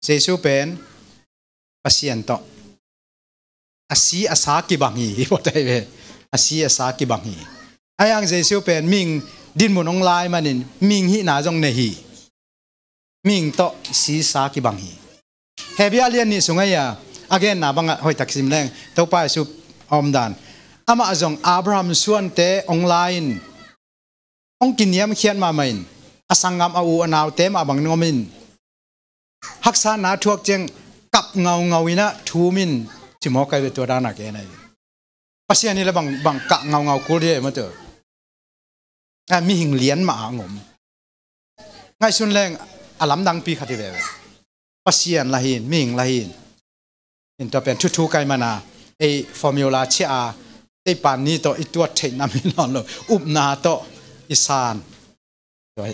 เยซูเป็นปัสยันโตอาศีอาสากิบังฮีพอได้เวอาศีอาสากิบังฮีไอ้ยังเยซูเป็นมิงดินมุนองไลมันนินมิงฮีนาจงเนฮีมิงโตศีสากิบังฮีเฮบิอาเลียนนี่สุงไงagain นะบังหอยตักซิมแรงตัวป้ายสุอมดานอามาจงอับราฮัมส่วนเตองไลน์องกินยามเขียนมาไม่อสังกามอาอูอนาวเตมาบังนมินฮักษาหนาทวกเจงกับเงาวินะทูมินจิมอกไกเวตัวดานักเองไงปัสยานี่ละบังกะเงากูเรียมาเถอะมีหิงเลี้ยนมาอ่างมง่ายสุดแรงอลัมดังปีขัดเวปัสยานละหินมิงละหินอินตัวเป็นทุกๆไกมานาไอฟอร์มิวลาเชียไอปานนี้ตัวไอตัวเทนนามินอนเลยอุบนาโตอิสานตัว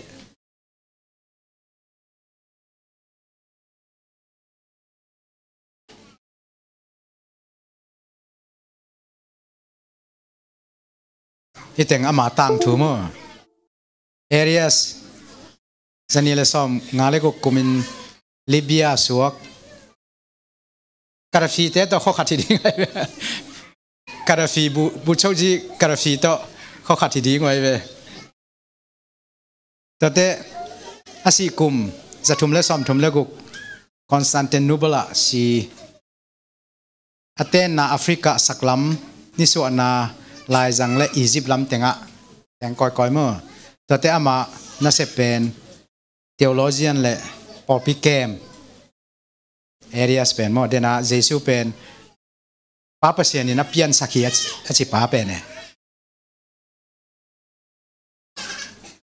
ที่แต่งอามาตังถูมั้งเอเรียสซันนี่เลยซ้อมงานเล็กกุมินลิเบียสวกการฟีเตต่อข้อขัดที่ดีไงการฟีบุชจีการฟีต่อข้อขัดที่ดีไงเว้ยแต่เตอาศัยกุมจะทุ่มเล่ซ้อมทุ่มเล่กุคอนสแตนติโนเบิลสีอาเทนนาแอฟริกาสักลำนิส่วนนาลายจังและอียิปต์ลำเต็งก่อยมั้งแต่เตอามาน่าจะเป็นเทโอโลจีนและปอปิเกมเอเรียสเป็นมั้งเดน่าเยซูเป็นป้าเปอร์เซียนี่นับเพียนสักขีอาชีพป้าเป็นเนี่ย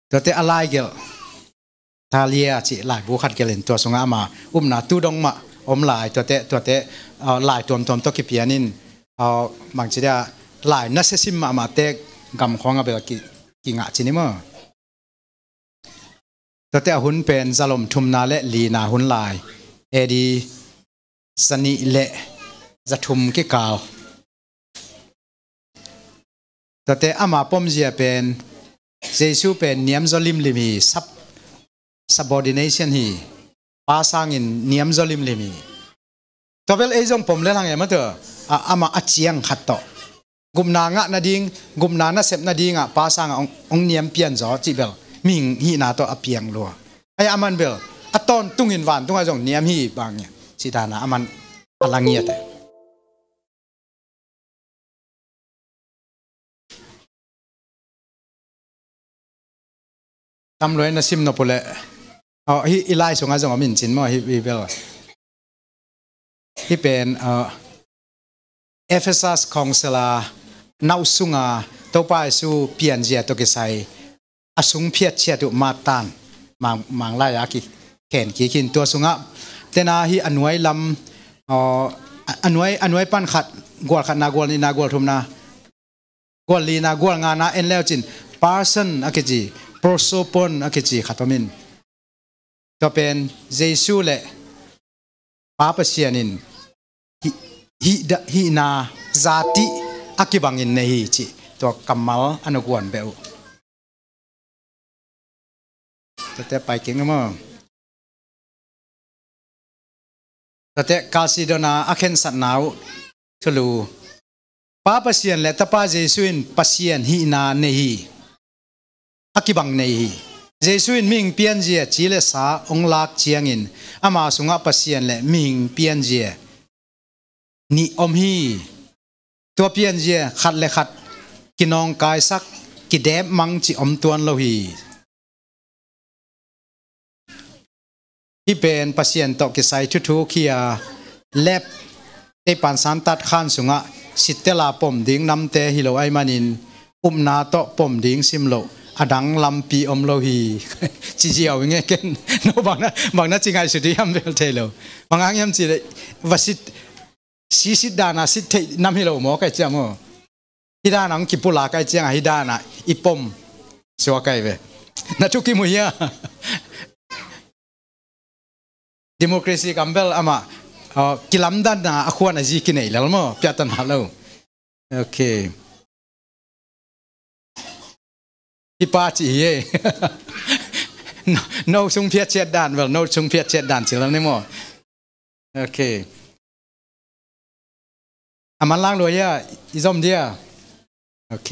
แต่เตอะไรเกี่ยวทาเลียจีหลายบุคคลเกลินตัวสงอามานาตู้ดงมาหลายตัวเตหลายตัวตัวกิเปียนินบางทีเดียหลายนักเสิมมาเตะกำของอาเบลกิงะจีนี่มั้งตัวเตหุ่นเป็นซาลมทุมนาเลลีนาหุ่นลาย เอดีสนิเละจะทุ่มกี่กาวแต่อามาปมเจียเป็นเจสูเป็นเนียมจลิมลิมีsubordination ฮีภาษาอินเนียมจลิมลิมีตัวเป็นไอ้จงผมเล่นอะไรมาเถอะอามาอัจฉริยะขัดต่อกุมนางะนาดิงกุมนานะเสพนาดิงภาษาองเนียมเปลี่ยนจอจีเบลมิงฮีนาตัวอเปียงลัวไอ้อามันเบลตอนตุงอินวันตุงไอ้จงเนียมฮีบางเนี่ยสิตานะอามันพลังเงียดทำรวยนะซิมโนโปเลฮิอีไลส่งอาจงมินจินมั่วฮิเบลฮิเป็นเอเฟซัสคองเซลานาสุงาตัวไปสู่เปลี่ยนเจียตัวกิไซอสุงเพียรเชียตุมาตันมังไลอากิเข็นกี่กินตัวสุงะเตนาฮิอนวยลำอนวยปันขัดกวลขัดนากวลนี่นากวลทุมนากวลลีนากวลงานาเอ็นแล้วจินปาร์สันอากิจีโปรโซปอนอากิจีขัดตมินก็เป็นเจซูเล่ป้าเปเซียนินฮินาซาติอากิบังอินเนฮิจิตัวกัมมัลอนุกวนเบลแต่ไปเก่งมั้งแต่กาซิโดนาอาเคนสัตนาวทะลุป้าเปเซียนและตาป้าเจสุอินเปเซียนฮินาเนฮิอากิบังเนฮิเจสุอินมิงเปียนเจียจิเลสาองลักเจียงอินอามาสุงะเปเซียนและมิงเปียนเจียนี่อมฮีตัวเปียนเจียขัดเลขัดกินองกายสักกิเดบมังจิอมตวนโลฮีที่เป็นเปเซียนตกิไซทุกขียเล็บไอปันสันตัดขันสุงะสิเตลาปมดิ้งนำเตฮิโลไอมานินนาโตปมดิ้งซิมโลอดังลำปีอมโลฮีจีเจียวอย่างเงี้ยกันโนบางนะจริงไงสุดที่ยำเบลเทโลบางครั้งยำจีเลยวสิสิดานาสิเทนำฮิโลหมอไก่เจ้ามั้งฮิดานังกิปุลาไก่เจ้าฮิดานะอีปมสวาไก่เวนัทุกิมุยะดิโมคราซีกัมเบลอามากิลัมดันนะอควานะจีกินเอแล้วมั้งพิจารณาแล้วโอเคฮิปาจีเย่โนซุงเพียเช็ดด่านเวลโนซุงเพียเช็ดด่านสิแล้วนี่มั้งโอเคอามันล้างเลยอ่ะอีซอมเดียโอเค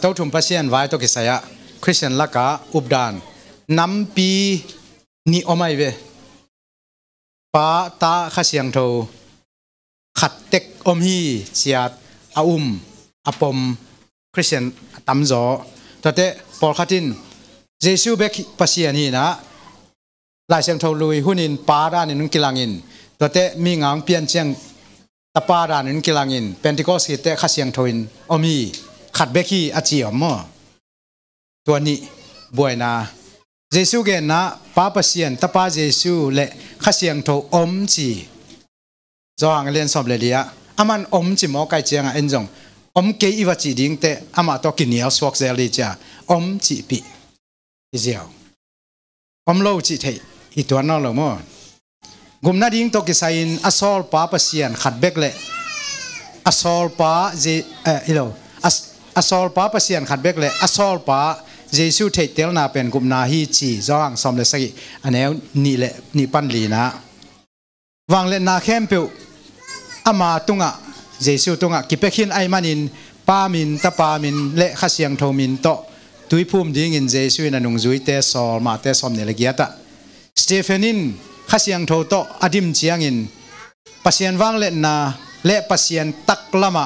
ตัวทุ่มพัศยันไว้ตัวกิสายะคริสเตียนลักกะอุบดานน้ำปีนี่อไม่เวป้าตาข้าเสียงโทขัดเต็กอมฮีเสียดอาอาปมคริสเตียนตั้มจ่อตัวเตะปอลขัดินเจสูเบกพัศยันนี่นะลายเสียงโทลุยหุ่นินป้าด้านนึงกิลังอินตัวเตะมีงางเปลี่ยนเชียงตาป้าด้านนึงกิลังอินเป็นที่ก็สิเตะข้าเสียงโทอินอมฮีขัดเบกี้อาจีอมตัวนี้บวยนาเจสูเกนนะป้าเปเซียนตาป้าเจสูเละข้าเสียงโทอมจีจางเรียนสอบเลยดีอะอามันอมจีหมอไก่เจียงเอ็นจงอมเกยอีวจีดิ้งเตะอามาตัวกินเหนียวสวกเซลีจ้าอมจีปีอีเจียวอมโลจีเทอีตัวนอลมั้งกุมนาดิ้งตัวกิไซน์อสอลป้าเปเซียนขัดเบกเละอสอลป้าเจอีโลอสอลป้าเปเซียนขัดเบกเลยอสอลป้าเจสูเทเตลนาเป็นกุมนาฮีจีจางสมเลสกิอันนี้นี่แหละนี่ปันลีนะวางเล่นนาเข้มเปียวอามาตุงะเจสูตุงะกิเปขินไอมานินป้ามินตาป้ามินเละข้าเสียงโทมินโตตุยภูมิดิ้งอินเจสูนันุงจุยเตสอลมาเตสอมเนลเกียตะสเตฟานินข้าเสียงโทโตอดิมเจียงอินปัสยันวางเล่นนาเละปัสยันตักละมา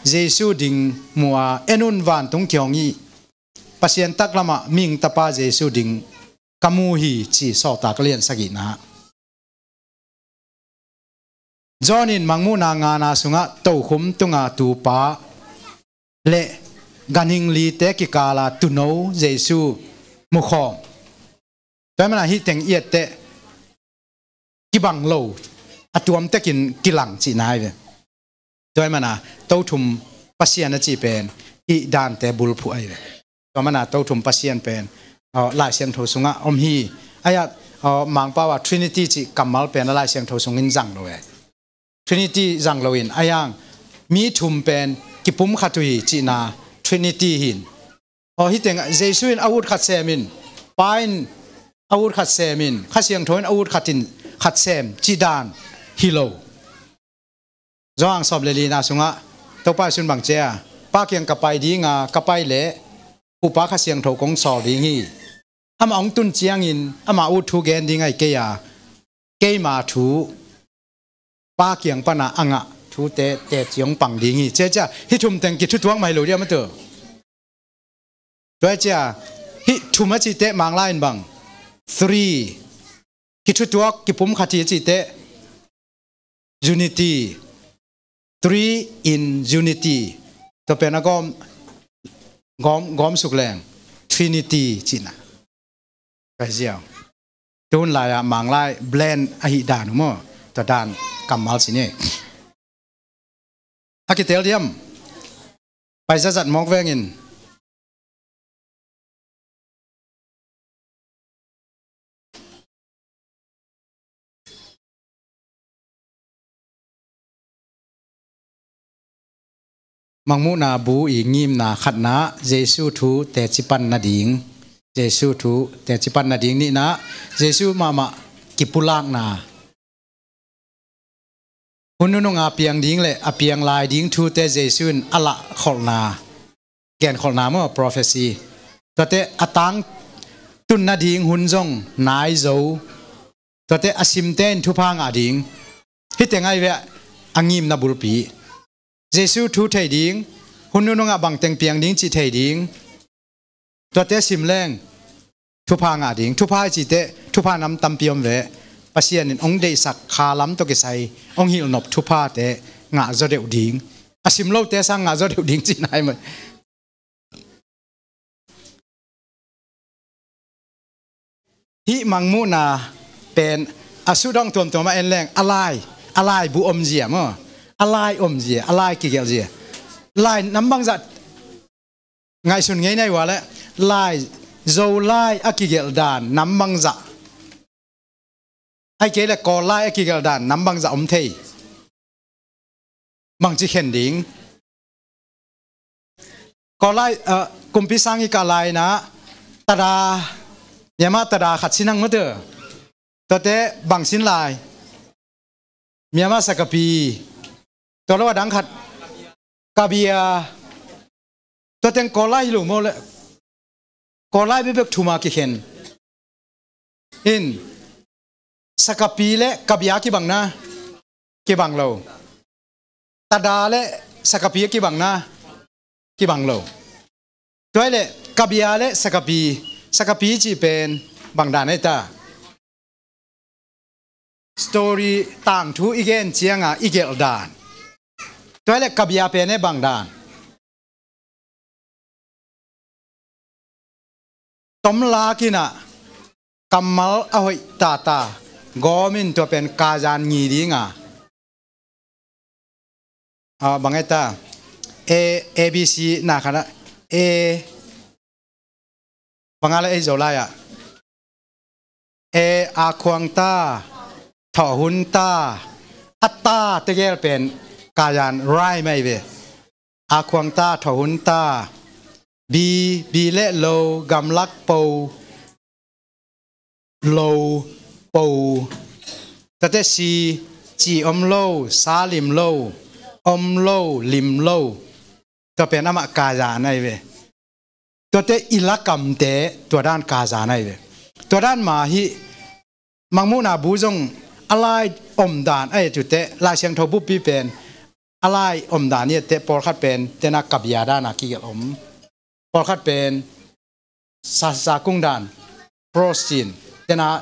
เจสูดิงมัวเอนุนวันตุงเขียงอีปัสยันตักละมามิงตาป้าเจสูดิงกามูฮีจีสอตากเลียนสกินะจอนินมังมูนางานาสุงะโตขุมตุงาตูป้าเละกันิงลีเตกิกาลาตุโนเจสูมุขอมแต่มันฮิตเต็งเอียดเตกิบังโลอตัวมเตกินกิลังจีนายเวโดยมันตัวทุ่มปัสยานะจีเป็น hi dan te bul phu ai to mana to thum pasien pen lai siang tho sunga hi aya mang pa wa trinity chi kamal pen lai siang tho sungin jang lo trinity jang lo in ayang mi thum pen ki pum khatui chi na trinity hin hi teng jesu in awut khat semin pain awut khat semin kha siang thoin awut khatin khat sem chi dan hilo zong sob le li na sunga to pa sun bang che pa kyang kapai di nga kapai le upa kha siang tho kong so ri ngi ama ong tun chiang in ama u thu gen ding ai ke ya ke ma thu pa kyang pa na anga thu te chiang pang ding ngi che cha hi thum teng ki thu tuang mai lo dia ma to doi cha hi thu ma chi te mang lain bang 3 ki thu tuak ki pum khati chi te unity 3 in unity to pena gom suk leng trinity china kai jiao tun la ya mang lai blend a hi dan mo to dan kamal sine akitel diam pai zat mok vengin mangmu na bu i ngim na khat na jesu thu te chipan na ding jesu thu te chipan na ding ni na jesu mama kipulak na hununu nga piang ding le apiang lai ding thu te jesu in ala kholna gen kholna mo prophecy tate atang tun na ding hun jong nai zo tate asim ten thu phang a ding hi tengai ve angim na bulpi jesu thu thai ding hunnu nga bang teng piang ding chi thai ding to te sim leng thu pha nga ding thu pha chi te thu pha nam tam piom ve pasien in ong dei sak kha lam to ke sai ong hil nop thu pha te nga zo deu ding asim lo te sang nga zo deu ding chi nai ma hi mangmu na pen asu dong tom tom ma en leng alai bu om zia mo alai om zia alai ki gel zia lai nambang zat ngai sun ngai nai wala lai zo lai akigel dan nambang za ai ke le ko lai akigel dan nambang za om thei mang chi khen ding ko lai kumpi sangi ka lai na tada yama tada khat sinang mate to te bang sin lai miama sakapi to lo dang khat kabia to teng kolai lu mo le kolai be bek thuma ki khen in sakapi le kabia ki bang na ki bang lo tada le sakapi ki bang na ki bang lo toy le kabia le sakapi chi pen bang dan ai ta story tang thu igen chianga igel dan toy le kabia pe ne bang dan tom la kina kamal ahoi tata gomin to pen kajan ngi dinga bangeta abc na khana bangala e zolaya a khwang ta tho hun ta atta te gel pen kajan rai mai ve a khwang ta tho hun ta bi le lo gam lak po lo po tate si chi om lo sa lim lo om lo lim lo to pen ama kaja nai ve to te ilakam te to dan kaja nai ve to dan ma hi mangmu na bu jong alai om dan ai tu te la siang tho bu pi pen alai om dan ni te por khat pen te na kabya da na ki om por khat pen sa kung dan prosin te na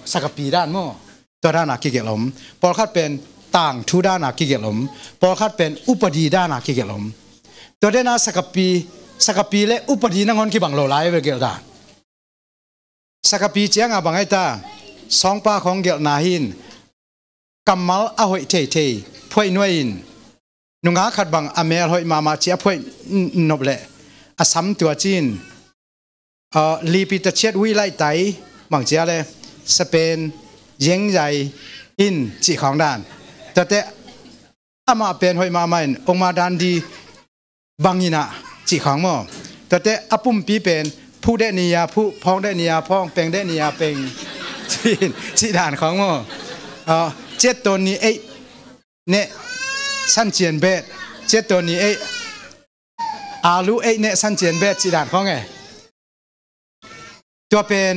sakapi dan mo to da na ki om por khat pen tang thu da na ki om por khat pen upadi da na ki om to de na sakapi le upadi na ngon ki bang lo lai ve gel da sakapi chiang a bangai ta song pa khong gel na hin kamal a hoi thei phoi noin nunga khat bang amel hoi mama chia phoi noble ซ้ำตัวจีนลีปิตเชียดวิไลไตบางเจ้าเลยสเปนเย้งใหญ่อินจีของด้านแต่อามาเป็นหอยมาใหม่องมาดันดีบางยินะจีของมั่งแต่อาปุ่มปีเป็นผู้ได้นิยาผู้พ้องได้นิยาพ้องเป็งได้นิยาเป็งจีด่านของมั่งเจ็ดตัวนี้เนี่ยสั้นเจียนเบ็ดเจ็ดตัวนี้อาลูเนี่ยสั้นเจียนเบ็ดจีด่านของไงตัวเป็น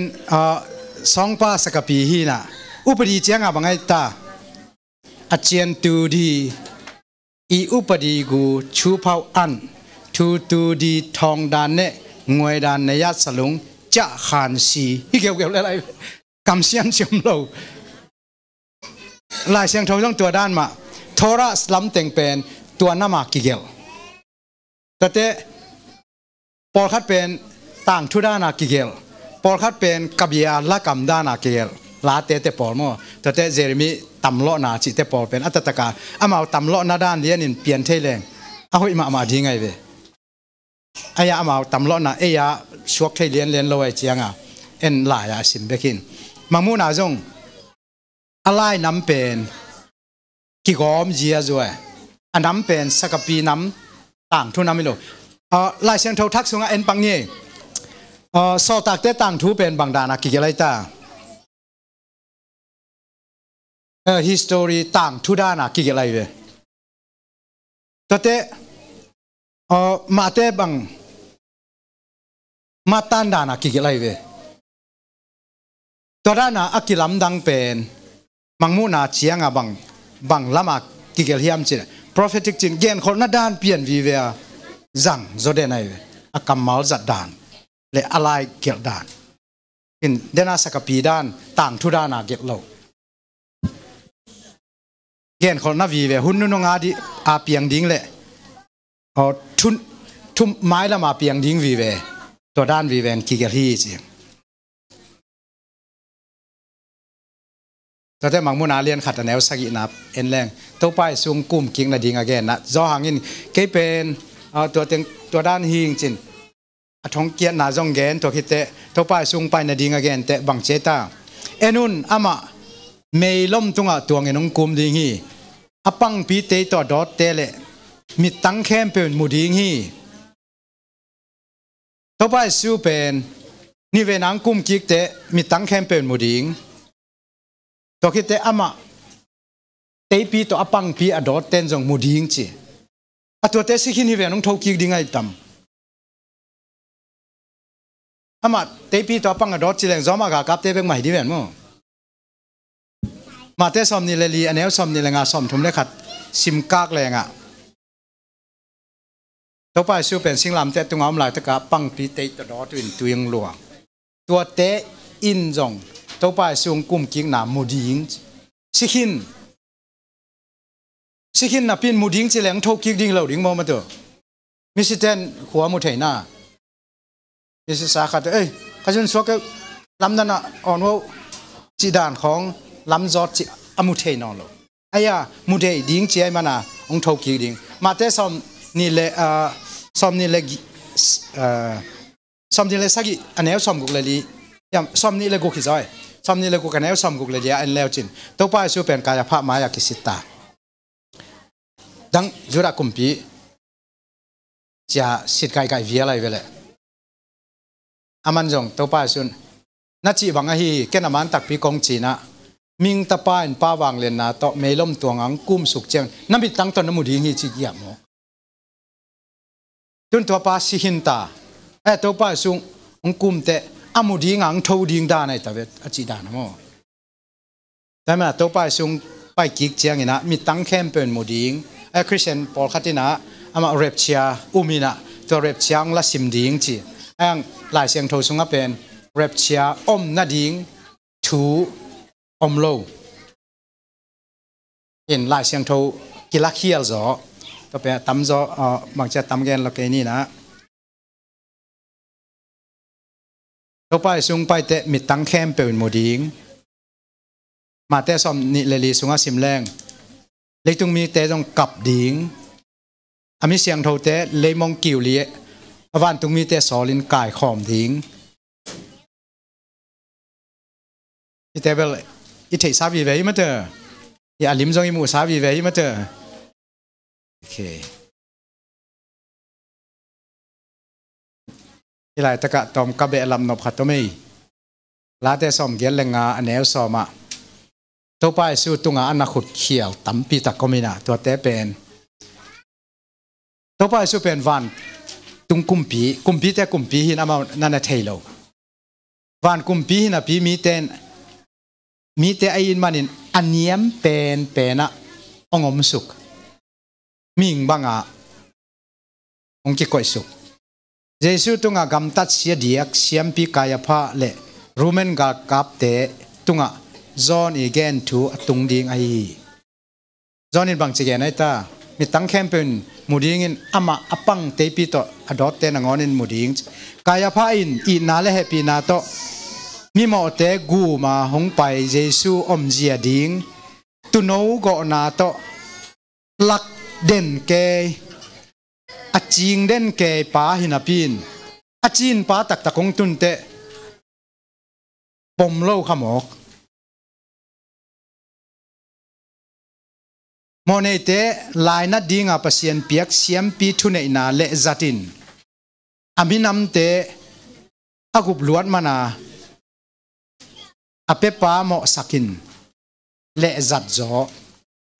สองป้าสกปีฮีน่ะอุปดีเจียงบางไงตาอาเจียนตูดีอุปดีกูชูเผาอันตูดีทองดานเนี่ยงวยดานในยัดสลุงจะขานสีที่เกี่ยวอะไรกำเสียงเชื่อมเราลายเสียงทองต้องตัวด้านมาโทรสลัมเต็งเป็นตัวน้ำมากิเกลแต่ปอลคัดเป็นต่างทุด้านากิเกลปอลคัดเป็นกับยาละกำด้านากิเกลลาเตปอลโมแต่เจเรมีตำโลนาจิเตปอลเป็นอัตตกาอามาตำโลนาด้านเลี้ยนินเปลี่ยนเทเลงเอาหิมาดีไงเว้อายามาตำโลนาชวกเทเลียนลอยเจียงหลายสิมเบกินมังมูนาจงอะไรน้ำเป็นกิกอมเจียจวยอันน้ำเป็นสกปีน้ำต่างทุนน้ำไม่รู้ลายเสียงเท่าทักสุงปังเงี้ยสอตักเตต่างทุเป็นบางดานากิกอะไรตาhistory ต่างทุด้านากิกอะไรเว้แต่มาเตบังมาตันดานากิกอะไรเว้ตัวด้านาอักิลัมดังเป็นมังมูนาเชียงบังละมากิกเฮียมจิน prophetic จินเกณฑ์คนนัดด้านเปลี่ยนวิเวจังโจเดนไอเวอกัมมัลจัดด้านและอะไรเกี่ยวด้านอินเดน่าสกปีด้านต่างทุด้านาเกี่ยวเราเกณฑ์คนนับวิเวหุ่นนุ่งอาดีอาเปียงดิ้งเลยทุ่มไม้ละมาเปียงดิ้งวิเวตัวด้านวิเวนกิกเฮียจิแต่มังมุนาเลียนขัดแนวสกินับแรงตัวไปสูงกุ่มกิ้งนาดิงอเกนนะจอหางอินเกเป็นตัวด้านหิงจินทองเกียนนาจงเกนตัวคิดเตตัวไปสูงไปนาดิงอเกนเตบังเจตานุนอามาเมยล้มตรงตัวเงินงกุ่มดิงฮีอปังปีเตตัวดอดเตเลมิตั้งเข้มเป็นมุดิงฮีตัวไปสูเป็นนี่เวนังกุ่มกิกเตมิตั้งเข้มเป็นมุดิงตัวคิดเตอามาเตปีตัวอปังปีอดอเต้นจงมุดิงจีตัวเตสิขินฮิเวน้องทกิกดิ้งไอตัมอามาเตปีตัวอปังอดอจีแรงจอมากากับเตเป็นใหม่ดิเวนมั้งมาเตสอมนี่เลยอันนี้สอมนี่เลยงาสอมทุ่มเลยขัดซิมกากเลยงะตัวไปสู้เป็นสิ่งลำเตตุงอ้อมหลายตะกาปังปีเตตัวดอตัวตัวยังหลวงตัวเตอินจงตัวไปสูงกุ่มกิ้งหนามุดิงสิขินน่ะเป็นมุดิงจีแหลงทกิกดิ้งเหล่าดิ้งมอมาตัวมิสเตนหัวมุทัยน่ามิสสาขัดข้าจนสวกลำนั้นอ่ะอ่อนว่าจีด่านของลำจอดจีอมุทัยนอนเลยมุทัยดิ้งจีไอมาน่ะองทกิกดิ้งมาเตสอมนี่เลยสอมนี่เลยสักอันนี้สอมกุกเลยยามสอมนี่เลยกุกขี้จอยสอมนี่เลยกุกกันแล้วสอมกุกเลยอันแล้วจินตัวไปสู้เป็นกายภาพมายากิสิตาดังจุดกุมพีจะสิทธิ์ไก่เวียอะไรเวลอามันจงตัวไปสู้นัดจีบังฮีแค่นมันตักปีกงจีนะมิงตะป้าอินป้าวางเลนนะต่อเมลมตัวงังกุมสุกเจียงน้ำบิดตั้งตอนน้ำมุดีฮีจีเกียมจนตัวป้าสิหินตาตัวป้าสู้องกุมเตะอามุดีงังทูดิงดานไอตาเวทอจีดานมั้งแต่เมื่อตัวป้าสู้ไปกิกเจียงนะมีตั้งเข้มเป็นมุดีงคริสเตียนพอลคัตินะอามาเรปเชียอุมินะตัวเรปเชียงละสิมดิ้งจีหลายเสียงโทสุงเป็นเรปเชียนาดิ้งทูอมโลเห็นหลายเสียงโทกิลักเฮียลจ่อก็เป็นตั้มจ่อบางจะตั้มแกนละแกนี่นะตัวไปสุงไปเตะมีตั้งเข้มเป็นมุดิ้งมาเตะสมนิเลลีสุงสิมแรงเลยตรงมีเตะตรงกับดิ้งอามิเสียงโทเตะเลยมองกิวเลี้ย วันตุงมีแต่สอลินกายขอมทิ้งอีแต่เบลอีเทสาวีเวย์มาเถอะอย่าลิมจงอีมูสาวีเวย์มาเถอะโอเคที่ไรตะกะตอมกะเบลำนบขัดตัวไม่ลาแต่สมเกียรเลงาอันเนวสอมาตัวไปสู้ตุงาอันนักขุดเขียวตั้มปีตะก็มีนะตัวเตเป็นตัวไปสู้เป็นวันตุงกุมปีแต่กุมปีหินอามานั่นเทโลวันกุมปีหินปีมีแต่ไอ้อินมานินอันเนียมเป็นนะองมสุกมิงบังอาองกิก่อยสุกเจสุตุงากำตัดเสียดียกเสียมปีกายพะเละรูเมนกากับเตตุงาจอนอีเกนทูตุงดิงไอจอนินบังจิเกนไอตามีตั้งแคมเปญมูดิงินอามาอปังเตปีโตอดอตเตนงอนินมูดิงกายพะอินอีนาเลเฮปีนาโตมีหมอเตกูมาหงไปเยซูอมเจียดิงตุโนก็นาโตลักเด่นเกอจิงเด่นเกป้าหินาปินอจินป้าตักตะคงตุนเตปมเล่าขมอกโมเนเตลายนัดดิงอาเปเซียนเปียกเสียมปีทุเนนาเลจัตินอามินำเตอากุบลวดมานาอาเปปาโมสักินเลจัดจอ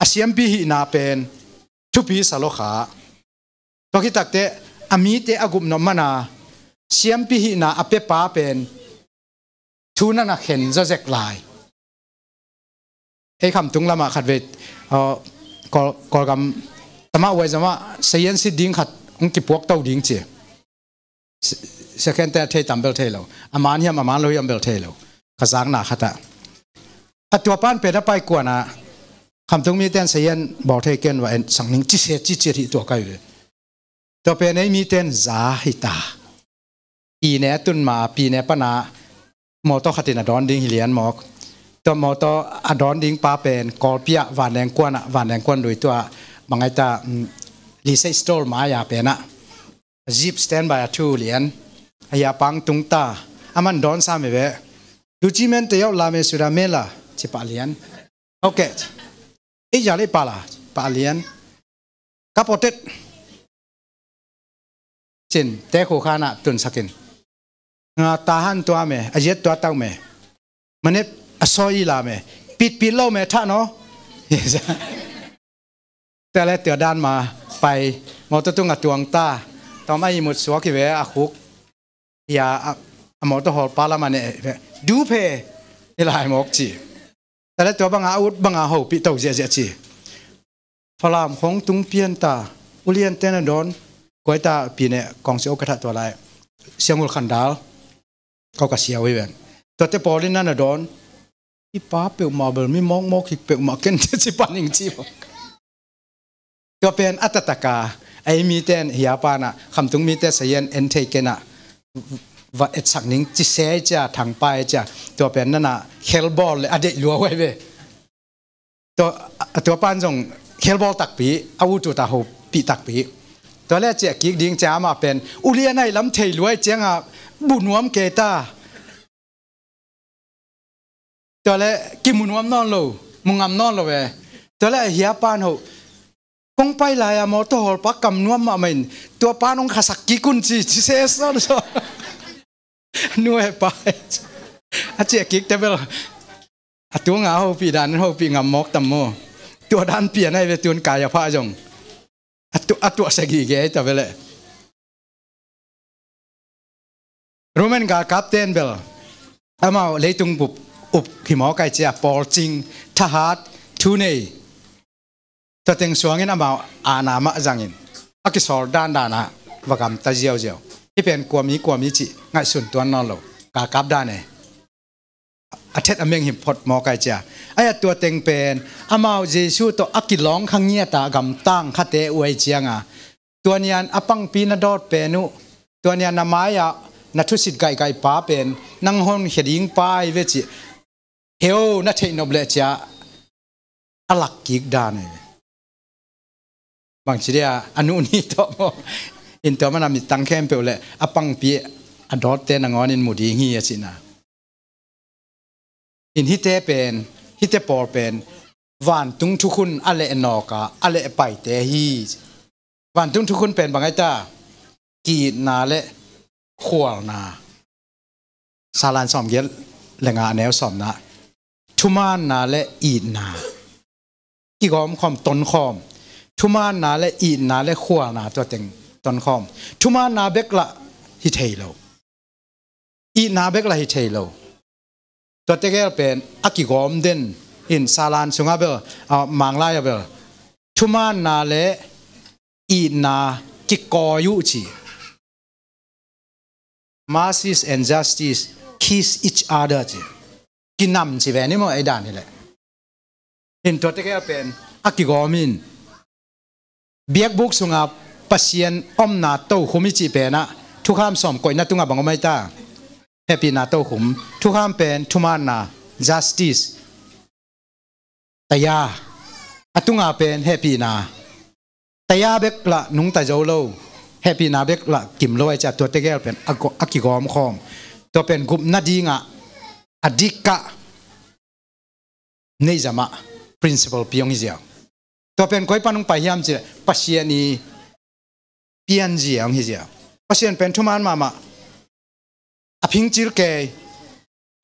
อาเสียมปีหินาเป็นทุปีสโลขาตัวคิดตักเตอามีเตอากุบนมานาเสียมปีหินาอาเปปาเป็นทุนันเห็นจะเจ็กลายไอ้คำตุงละมาขัดเวทกอลกำตมาไว้จะว่าเสียนสิดิ้งขัดองค์กิปวกเต้าดิ้งเจี๋ยสักแค่แต่เทตัมเบลเทโลอามันยามอามันลอยมเบลเทโลขจางหนาขัดอะตัวป้านเป็นไปกว่านะคำตุงมีแต่เสียนบอกเทเกนว่าสังนิงจิเสจิเจริตัวไกลเลยตัวเป็นไอ้มีแต่ซาฮิตาปีเนตุนมาปีเนปนาหมอต้องขัดตินาดอนดิ้งฮิเลียนหมอกตัวมอตัวอดอนดิ้งป้าเป็นกอลเปียหวานแรงกวนหวานแรงกวนโดยตัวบางไอ้ตาลิเซสโตลมาอย่าเป็นนะจิบสแตนบายทูเหรียญอย่าปังตุงตาอามันดอนสามเวดูจิเมนเตียวลาเมสุดาเมล่าจิปาเหรียญโอเคอีอย่าได้ปาล่ะปาเหรียญกับปอติดจินเตะโคขานะตุนสักินงาตาหันตัวเมอเจ็ดตัวเต้าเมมันเนี่ยสอยลาเมปิดเล่าเมท่าเนาะแต่แล้วเตือด้านมาไปมอตัวตุงกับตวงตาตอนไม่หมดสวกิเวอาคุกอย่ามอตัวหอปาละมันเนี่ยดูเพนี่ลายมอกจีแต่แล้วตัวบางอาอุดบางอาหูปิดตัวเจียจีฟลามของตุงเพียนตาอุเลียนเตนดอนกวยตาปีเนี่ยกองเสียวกระทะตัวไรเสียงอุลขันดาลเขาก็เสียวไว้เว้นตัวเตปอลินนั่นดอนอีป้าเปิลมาเบลมีมองคิกเปิลมาเก็นจิปันยิงจีบก็เป็นอัตตะกาไอมีเตนเฮียปานะคำตุงมีเตเสียนเอ็นเทเกนะว่าเอ็ดสักนิงจิเซจ่าทางไปจ่าตัวเป็นนั่นน่ะเคลบอลเลยอเดลัวไว้เว้ตัวปานจงเคลบอลตักปีอาวุธตาหูปีตักปีตัวแรกเจ๊กิ๊กดิ้งจ้ามาเป็นอุเลียนในลำเทลวยเจ้าบุญวมเกตาตัวแรกกิมุนวมนอนโลมุงอำนอนโลเวตัวแรกเฮียปานหูคงไปลายมอเตอร์ฮอลปักกำนวมมาไม่ตัวปานองขาสักกี่กุนจีเซสโซนัวไปอาเจ๊กิ๊กแต่เวลาตัวงาหูปีดานหูปีงามมอกตัมโมตัวด้านเปลี่ยนให้เป็นตัวกายภาพจงตัวสกีเกยแต่เวลาโรแมนกาคับเทนเบลอามาเลยตุงบุบอุบหิมอไก่เจ้าปอลจิงทหารทูเนยตัวเต็งสวงเงินอามาอานามะจังเงินอากิสอลด้านนะว่ากำตาเจียวที่เป็นกวมีจิง่ายส่วนตัวนอนโลกาคับด้านเนี่ยอาเทศอเมงหิมพดมอไก่เจ้าไอ้ตัวเต็งเป็นอามาเจสูตัวอากิร้องขังเงียตากำตั้งขัดเตอวยเจียงอ่ะตัวนี้อันอปังปีนาดอดเป็นนุตัวนี้นามายานัทุสิทธิ์ไก่ป้าเป็นนังฮอนเฮดิงป้ายเวจิเฮวนัทเทนอบเลจ้าอลักกิกดานบางทีเดียอนุนี้ต่อม in to mana mi tang khem pe le apang pi adot te na ngon in mudi ngi achina in hite pen hite por pen van tung thu khun ale noka ale pai te hi van tung thu khun pen bangai ta ki na le khwal na salan som gel lenga neo som na thuman na le i na ki gom khom ton khom thuman na le i na le khwal na to teng ton khom thuman na bek la hi thailo i na bek la hi thailo to te gel pen aki gom den in salan sunga bel mangla ya bel thuman na le i na ki ko yu chi mercy and justice kiss each other chi kinam chi ve ni mo ai dan ni le in to te gel pen aki gomin biak buk sunga pasien om na to khumi chi pe na thu kham som koi na tunga bangomai ta happy na to khum thu kham pen thuman na justice taya atunga pen happy na taya bek la nung ta jo lo happy na bek la kim lo ai cha to te gel pen aki gom khom to pen gup na dinga adika nei jama principle piong hi jiao to pen koi panung pa hiam chi pasien ni pian jiang hi jiao pasien pen thuman mama aping chil ke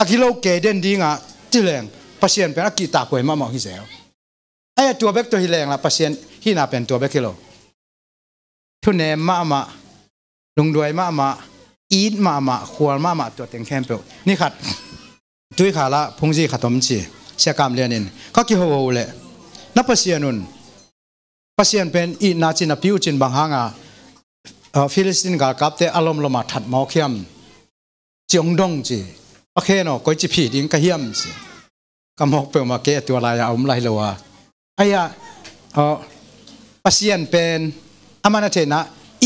akilo ke den dinga tileng pasien pen akita koi mama hi jiao ai to bek to hi leng la pasien hi na pen to bek kilo thu ne mama lung duai mama eat mama khwal mama to teng khem pe ni khat tui khala phungji khatom chi siakam lianin ka ki ho le na pasianun pasien pen i na chin a piu chin bang hanga Philistine ga kapte alom loma that mau khiam chiong dong chi a khe no koi chi phi ding ka hiam chi kamok pe ma ke tu la ya om lai lowa aya pasien pen amana the na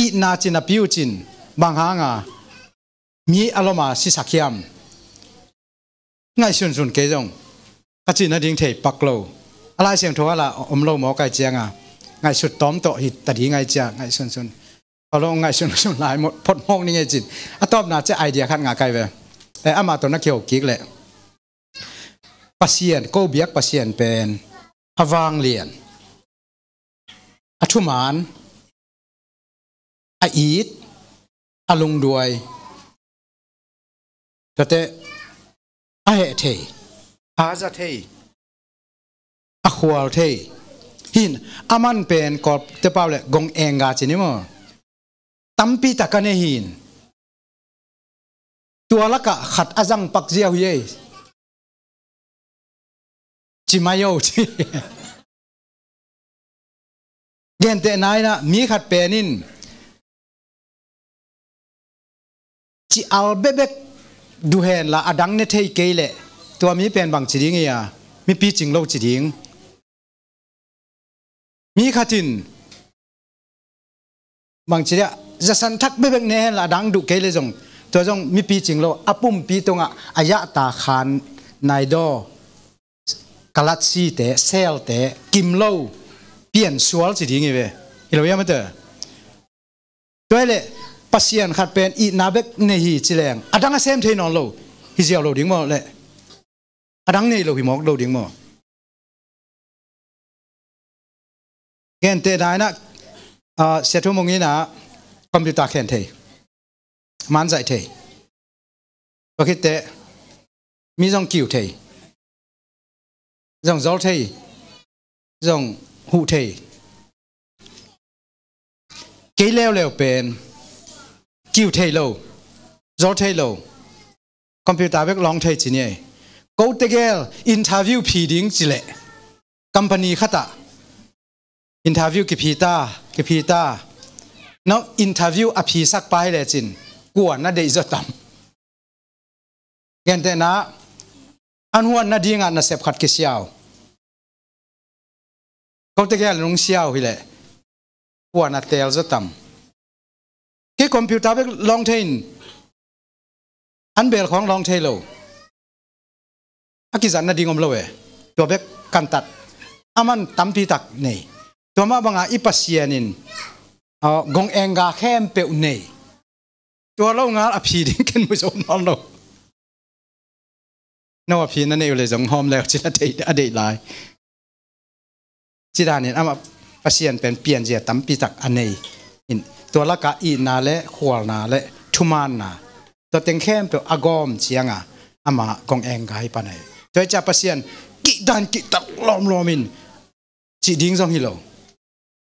i na chin a piu chin bang hanga mi aloma si sakhiam ngai sun sun ke jong ka chin na ding thei paklo ala siam thowa la om lo mo kai chianga ngai sut tom to hi ta di ngai cha ngai sun sun alo ngai sun sun lai mo phot mong ni ngai chin atop na che idea khat nga kai ve e ama to na kheu kik le pasien ko biak pasien pen awang lian athuman a eat alung duai tate a he thei a za thei a khwal thei hin aman pen kop te pawle gong enga chini mo tampi takane hin tualaka khat azang pak jiao ye chimayo chi gente naina mi khat penin chi albebek duhen la adang ne thei keile to mi pen bang chiding ya mi pi chinglo chiding mi khatin bang chiria jasan thak bebek ne la adang du keile jong to jong mi pi chinglo apum pi tonga aya ta khan naido kalatsi te sel te kimlo pian sual chiding ve ilo ya mate toile pasien khat pen i nabek ne hi chileng adang sem thein on lo hi jiao lo ding mo le adang nei lo hi mok lo ding mo gen te dai na se thu mong ni na computer khen thei man zai thei bakit te mi jong kiu thei jong zol thei jong hu thei ke leo leo pen kiu thei lo zol thei lo computer bek long thei chi ni ko te gel interview phi ding chi le company khata interview ki phita no interview a phi sak pai le chin kwa na dei zo tam gen te na an huan na dinga na sep khat ki siao ko te gel nung siao hi le kwa na tel zo tam ke computer bek long thein an bel khong long thei lo akizan na dingom lo e to bek kan tat aman tampi tak nei to ma banga ipasianin กงเองกาเข้มเปวเนตัวเรางาอภิดิ่งกันผู้ชมนอนเรานอภินั่นเองเลยจงหอมแล้วจิตอดีตลายจิตานี่อามาปัสยันเป็นเปลี่ยนเจตั้มปีตักอันนี้ตัวละกาอีนาเละขวานาเละทุมานนาตัวเต็งเข้มเปวอากอมเชียงอามากงเองกาให้ปานไหนตัวจะปัสยันกิดันกิตักล้อมมินจิดิ่งจงฮิโล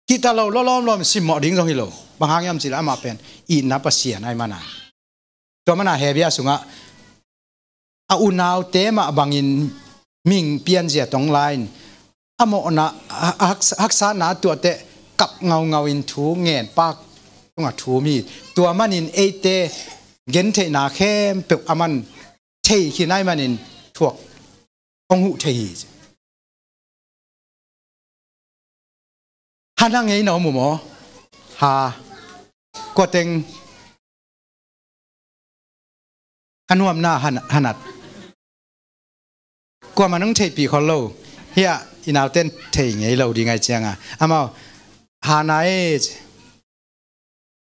กิตาเราล้อมสิหมอดิ่งจงฮิโลบางครั้งยามจิละอามาเป็นอีนาปัสยันไอ้มานาตัวมันน่ะเฮียบียสุงะอุณาวเตมาบางอินมิงเปลี่ยนเสียตรงไลน์อโมนะฮักษาหนาตัวเตกับเงาอินทูเงินปากตรงทูมีตัวมันอินเอเตเงินเทนาเข้มเปกอามันเทขี้นายมันอินทวกองหุเทฮันนั่งไงหนอหมูหมอฮาก็เต็งอันวมหน้าหันัดกว่ามันต้องเทปีคนโลเฮียอินเอาเต้นเทไงเราดีไงเจียงอามาหาไหน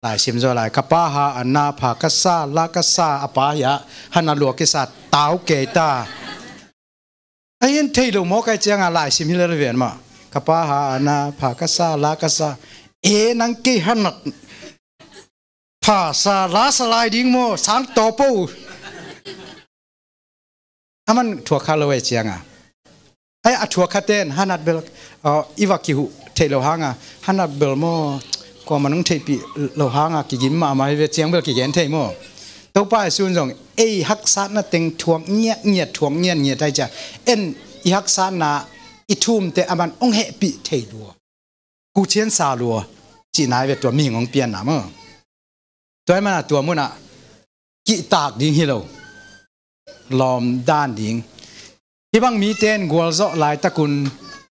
หลายชิมจอหลายกับป้าหาอันนาผากษาลากษาอปายะหันหลวกกิสัตเต้าเกตาไอ้ยันเทลูโมกไอเจียงหลายชิมฮิเลเวียนมากับป้าหาอันนาผากษาลากษานังกี้หันัดภาษาลาสลายดิ้งโมสังโตปูมันถั่วคาโลเวเจียงไอ้ถั่วคาเตนฮันนัดเบลอีวากิหุเทโลหางฮันนัดเบลโมก็มันต้องเทปีโลหางกิจิมมาให้เจียงเบลกิเกนเทโมตัวป้ายส่วนจงฮักษานาเต็งถ่วงเงียถ่วงเงียได้จ้ะอีฮักษานาอิทุ่มเตอมันองเฮปีเทลัวกูเชียนซาลัวจีนายเวตัวมีของเปลี่ยนนะมั้งตัวมันตัวมุนกิตากดิ้งฮิโลลอมด้านดิ่งที่บางมีเต้นกัวจ่อลายตะกุน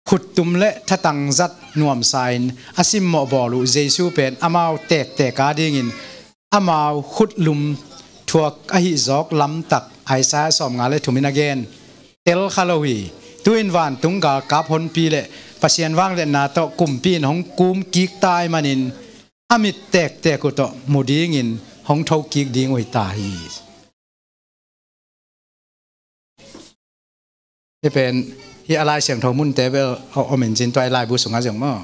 ขุดตุ่มเละทัตังจัดนวมไซน์อาซิมหมอบอลูเจซูเป็นอามาวเตกกาดิ่งินอามาวขุดลุมทวกอหิจอกลำตักไอซาสอมงาเลทุมินาเกนเตลคาโลวีตุอินวันตุงกากาพนปีเละปัสยันว่างเล่นนาโตกุมปีนของกุมกิกตายมานินอามิเตกกุโตมูดิ่งินของเท่ากิกดิ่งไว้ตายที่เป็นที่อะไรเสียงทองมุนเตเบลเอาเหม็นจินตัวไอลายบุษงอาเสียงมั่ง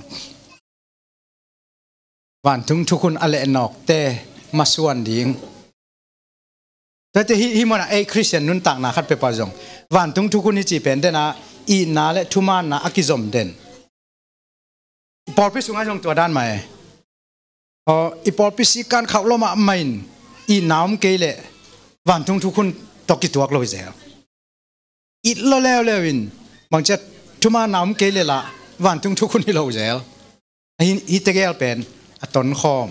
วันทุกคนอะไรนอกเตมาส่วนดิ่งแต่ที่มันไอคริสเตียนนุ่นต่างนาคัดไปปะจงวันทุกคนที่จีเป็นเดนะอีนาและทุมานนาอักิจอมเด่นปอลพิสุงอาจงตัวด้านใหม่อีปอลพิสิการเขาลมาไม่อีน้ำเกลวันทุกคนตกิตัวกลอยเสียอีลแล้ววินบางจะทุมาน้ำเกลละวันทุกคนที่เราเจอฮิตเกลเป็นต้นคอม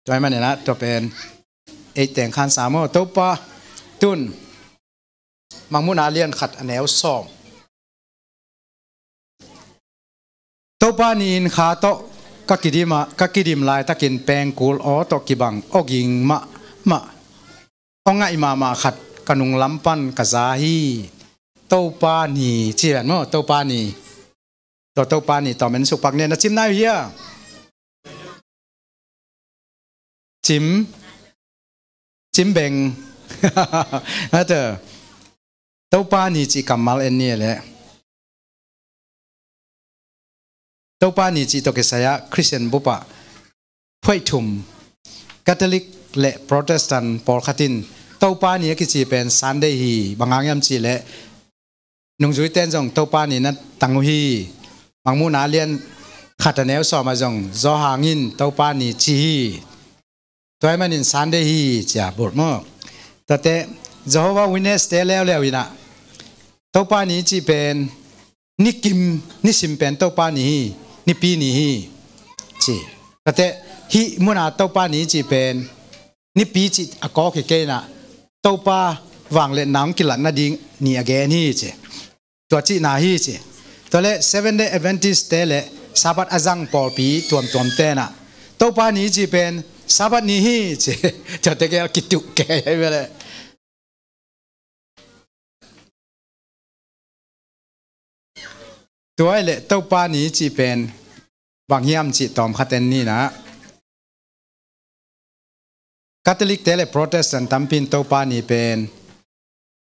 ตัวมันเนี่ยนะตัวเป็นแต่งขันสามตัวปะตุนมังมุนาเลียนขัดแนวซ้อมตัวปานีนขาโตกักกิดิมลายตะกินแปงกูลอตกิบังอกิงมะองไงมาขัดกนุงลำปันกะซาฮีเต้าปานีเจียนมั้งเต้าปานีเต้าปานีต่อเป็นสุปักเนี่ยนะจิ้มนายเฮียจิ้มเบงนะเต้าปานีจีกัมมัลเอ็นเนี่ยแหละเต้าปานีจีตกเกษยะคริสเตียนบุปผาห้วยถุมคาทอลิกและโปรเตสแตนต์ปอลคาตินเต้าปานีกิจีเป็นซันเดฮีบางครั้งยามจีเละนุ่งจุยเต้นจงเต้าปานีนั้นตังฮีบางมูนาเลียนขัดแนวสอมาจงจอหางินเต้าปานีจีตัวมันนินซันเดฮีจ้าบทมั้งแต่จอว่าวินเนสเตแล้ววินะเต้าปานีจีเป็นนิสิมเป็นเต้าปานีนิปีนีจีแต่ฮีมูนาเต้าปานีจีเป็นนิปีจิอากอเกนะเต้าป้าวางเล่นน้ำกิลันนาดิงนี่อเกนี่เจตัวจีนาฮีเจตัวเล่ Seven Day Adventist เตเล่ซาบัดอาจังปอปีตัวเตนะเต้าป้านี้จีเป็นซาบัดนี่ฮีเจจะเตะแกกิตุแกไปเลยตัวเล่เต้าป้านี้จีเป็น บางเฮียมจิตอมขัดเต็นนี่นะคาทอลิกเตเลโปรเตสแตนต์ตัมปินโตปานีเป็น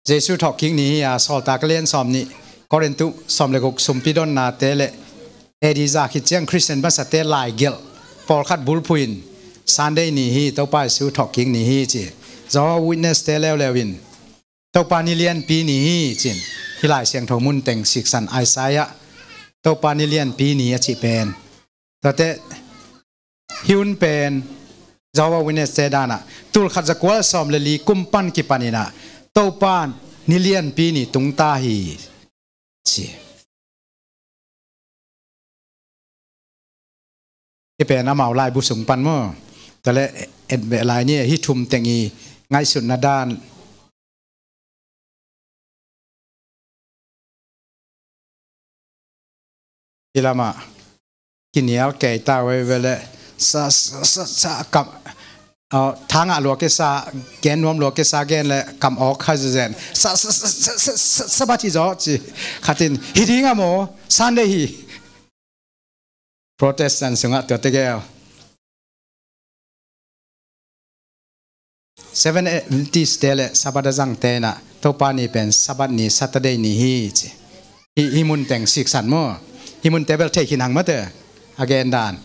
เยซูทอกคิงนี้สอลตากเลียนสอมนี่กอรินตุสอมเลกุกสุมพิดอนนาเตเลเอดิซาคิดเจียงคริสเตียนบัสเตลายเกลปอลขัดบุลพุยนซันเดย์นี่ฮีโตปาเยซูทอกคิงนี่ฮีจีจอวินเนสเตเลวเลวินโตปานิเลียนปีนี่ฮีจินฮิลายเสียงทมุนเต็งสิกสันไอซายะโตปานิเลียนปีนี้จิเป็นแต่ฮิวน์เป็นจาววินเนสเตดานะตุลขัดจักวลสอมเลลีกุมปันกิปานินะโตปานนิเลียนปีนี้ตุงตาฮีจีที่เป็นน้ำเอาลายบุษงปันมั้งแต่ละเอ็ดเบลายนี่ฮิทุมเต็งอีง่ายสุดนาด้านที่ละมากินเหนียวแก่ตาไว้เวลาสะกับทางอ่ะหลวงเกษาแกนรวมหลวงเกษาแกนและกำออกข้าจะเจนสบัดที่จ่อจีขัดินฮิดิ้งอ่ะโมซันเดฮีโปรเตสแตนต์สุงะตัวเตเกล70 เตเลสับดจังเตนะโตปานีเป็นสับนี้สัตเดย์นี้ฮิมุนแต่งสิกสันโมฮิมุนเตเบลเทคินังมาเตออเกนดาน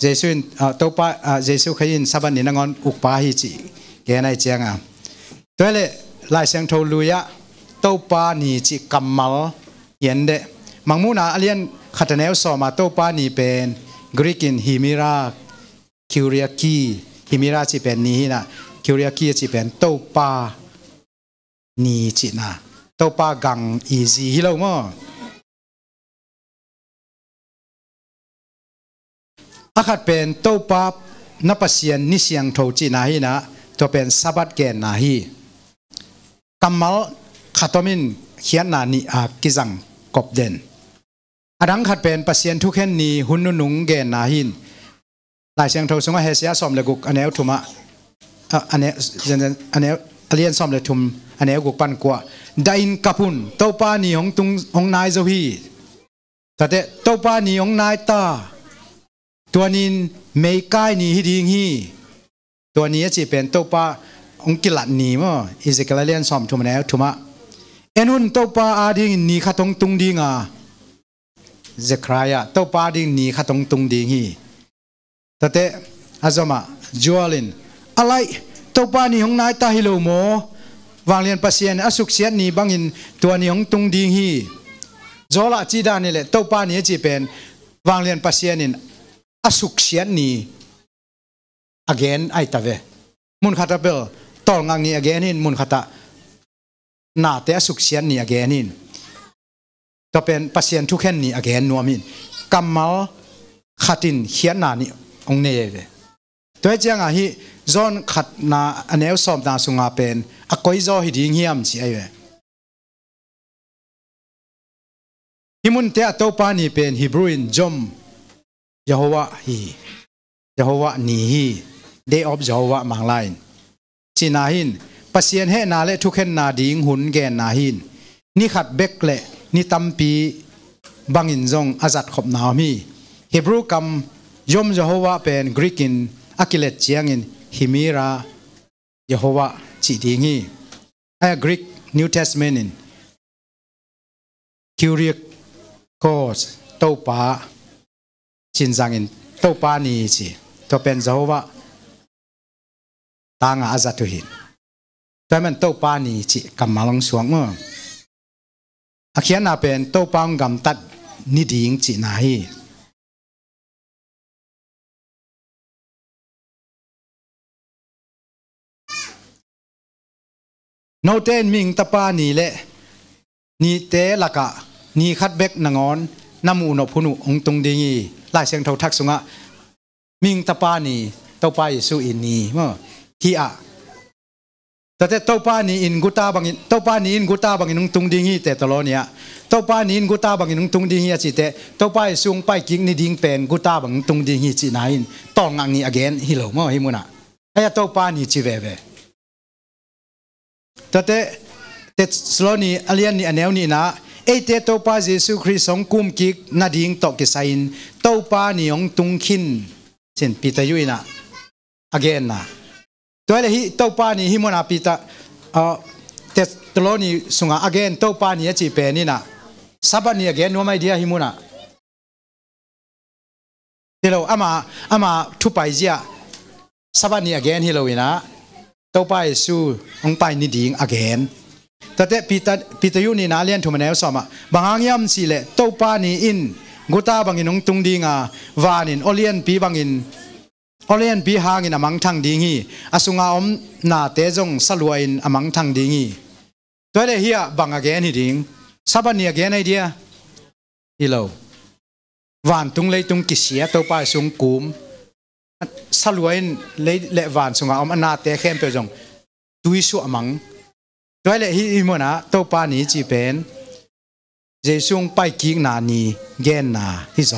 เยซูโตปาเยซูขยินสับนี้นังอนอุกปาฮิจิแกนไอเจียงอ่ะตัวเลลายเสียงโทลุยะโตปานีจิกัมมัลเย็นเดมังมูนาอเลียนขัดแนวสอมาโตปานีเป็นกรีกินฮิมิราคิวเรียกีฮิมิราจิเป็นนี้นะคิวเรียกีจิเป็นโตปานีจินะโตปากังอีซีฮิโลโมอาคัดเป็นโตปานับเสียนนิเสียงโทจินาฮีนะตัวเป็นสับัดเกนนาฮีกัมมัลขัดมินเขียนนานีอากิจังกบเด่นอดังขัดเป็นปัสเซียนทุกเห็นนี้หุ่นนุงเกนนาหินหลายเสียงโทสงเฮเซียสอมเลกุกอันเนวทุมะอันเนอเลียนสอมเลทุมอันเนวกุกปันกว่าได้อินกับปุ่นโตปานีของตุงของนายเจ้าฮีแต่โตปานีของนายตาตัวนี้ไม่ใกล้นี้ฮิดิงฮีตัวนี้จะเป็นโตปาองกิลัดนี้มั้งอิสราเอลเลียนสอมทุมแนวทุมะเอ็นหุ่นโตปาอาดิงนี้ขัดตรงตุงดิงอ่ะเจครายะโตปาดิงนี้ขัดตรงตุงดิงฮีแต่อาจมาจัวลินอะไรโตปานี้ของนายตาฮิโลโมวางเรียนปัสเซียนอสุกเสียนนี้บังอินตัวนี้ของตุงดิงฮีจอละจีดานี่แหละโตปานี้จะเป็นวางเรียนปัสเซียนินอสุกเสียนนี้ again ไอตาเวมุนขัดเปลตอลงังนี้ again นินมุนขัดนาเตอสุกเสียนนี้ again นินก็เป็นปัสเซียนทุกแห่งนี้ again นัวมินกัมมัลขัดินเขียนนานี่องเนเวตัวเจ้าไงฮิจอนขัดนาอันเอวสอบนาสุงาเป็นอากอยจอฮิดิ้งเฮียมจีไอเวฮิมุนเตะโตปานีเป็นฮิบรูอินจอมยะโฮวาฮียะโฮวานีฮี day of ยะโฮวามังไลน์จีนาหินปัสเซียนเฮนาเลทุกเห็นนาดิ้งหุ่นแกนนาหินนี่ขัดเบกเลนี่ตัมปีบังอินจงอาจัดขบนามีฮิบรูคำยมยะโฮวาเป็นกรีกินอากิเลตเจียงอินฮิมิรายะโฮวาจีดิ้งฮีไอกรีกนิวเทสเมนต์อินคิวเรียโคสโตปาชินจังอินโตปานีจีตัวเป็นยะโฮวาตางอาจัดตุหินแต่มันโตปานีจีกำมาลงสวงมั้งอาเขียนนาเป็นโตปังกำตัดนิดิงจีนาฮีโนเตนมิงตะปานีเละนี่เตละกะนี่คัดเบกนางอนน้ำอุณหภูมิองตุงดิงีลายเสียงเท่าทักสุงะมิงตะปานีโตปายิสุอินนีมั้งฮีอะแต่โตปานีอินกุตาบังอินโตปานีอินกุตาบังอินตุงดิงีแต่ตลอดเนี่ยโตปานีอินกุตาบังอินตุงดิงีจิเตโตปายิสุงไปกิงนิดิงเป็นกุตาบังตุงดิงีจินาอินต้องงังนี้ again ฮิโลมั้งฮิมุนะไอ้โตปานีจิเวเวแต่สโลนีอเลียนนี่อันเนวนี่นะ เตโตปาเยซูคริสต์กุมกิกนาดิงตอกกิไซน์โตปานิยงตุงขินเช่นปีตายุยนะ again นะตัวเลหิโตปานี่ฮิมนาปีตาเตตโลนี่สุงา again โตปานี่จีเปนี่นะซาบันนี่ again นัวไม่ดีฮิมุนะเดี๋ยวอามาทุบไปเจียซาบันนี่ again ฮิโลวินะโตปาเยซูองไปนี่ดิง againแต่ปีตายุนี่นาเลียนทุมันแล้วสมบางอย่างยำสิเลโตปานี่อินกุตาบางอินองตุงดิงวานินโอเลียนปีบางอินโอเลียนปีหางอินอมังทังดิงีอสุงาอมนาเตจงสลวยอินอมังทังดิงีตัวเลเฮียบางอเกนฮิดิงซาบันนี่อเกนไอเดียฮิโลวานตุงเลยตุงกิเสียโตปาสุงกุมสลวยอินเลยเลวานสุงาอมนาเตเข้มเปจงตุยสุอมังด้วยเลยฮิมนะโตปานี้จีเป็นเจสุงไปกิงนานีเกนนาฮิโซ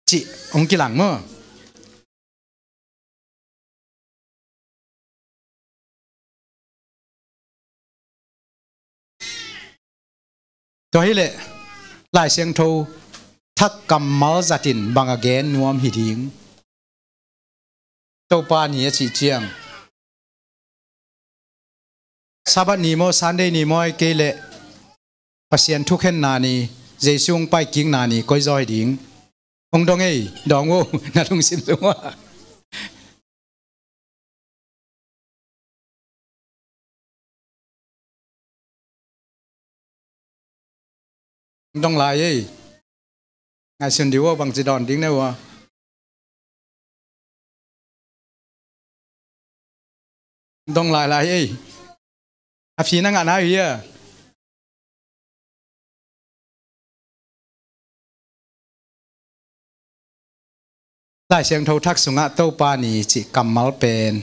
จีองกิหลังมั้งตัวฮิเลลายเสียงโททักกำมัลจัตินบางเกนนวมหิดิงโตปานี้จีเจียงซาบันนีโมซันเดย์นีโมไอเกเลปัสยันทุกเห็นนานีเจสุงไปกิงนานีก็จอยดิ่งองดงเอดองโง่นาลุงซิมซัวดองลายเอ้ไงเสียนดีว่าบางจีดอนดิ่งเนี่ยวะดองลายเอ้อาพีนั่งอ่านอะไรได้เสียงโททักสุงะโตปานีจิกำมัลเป็น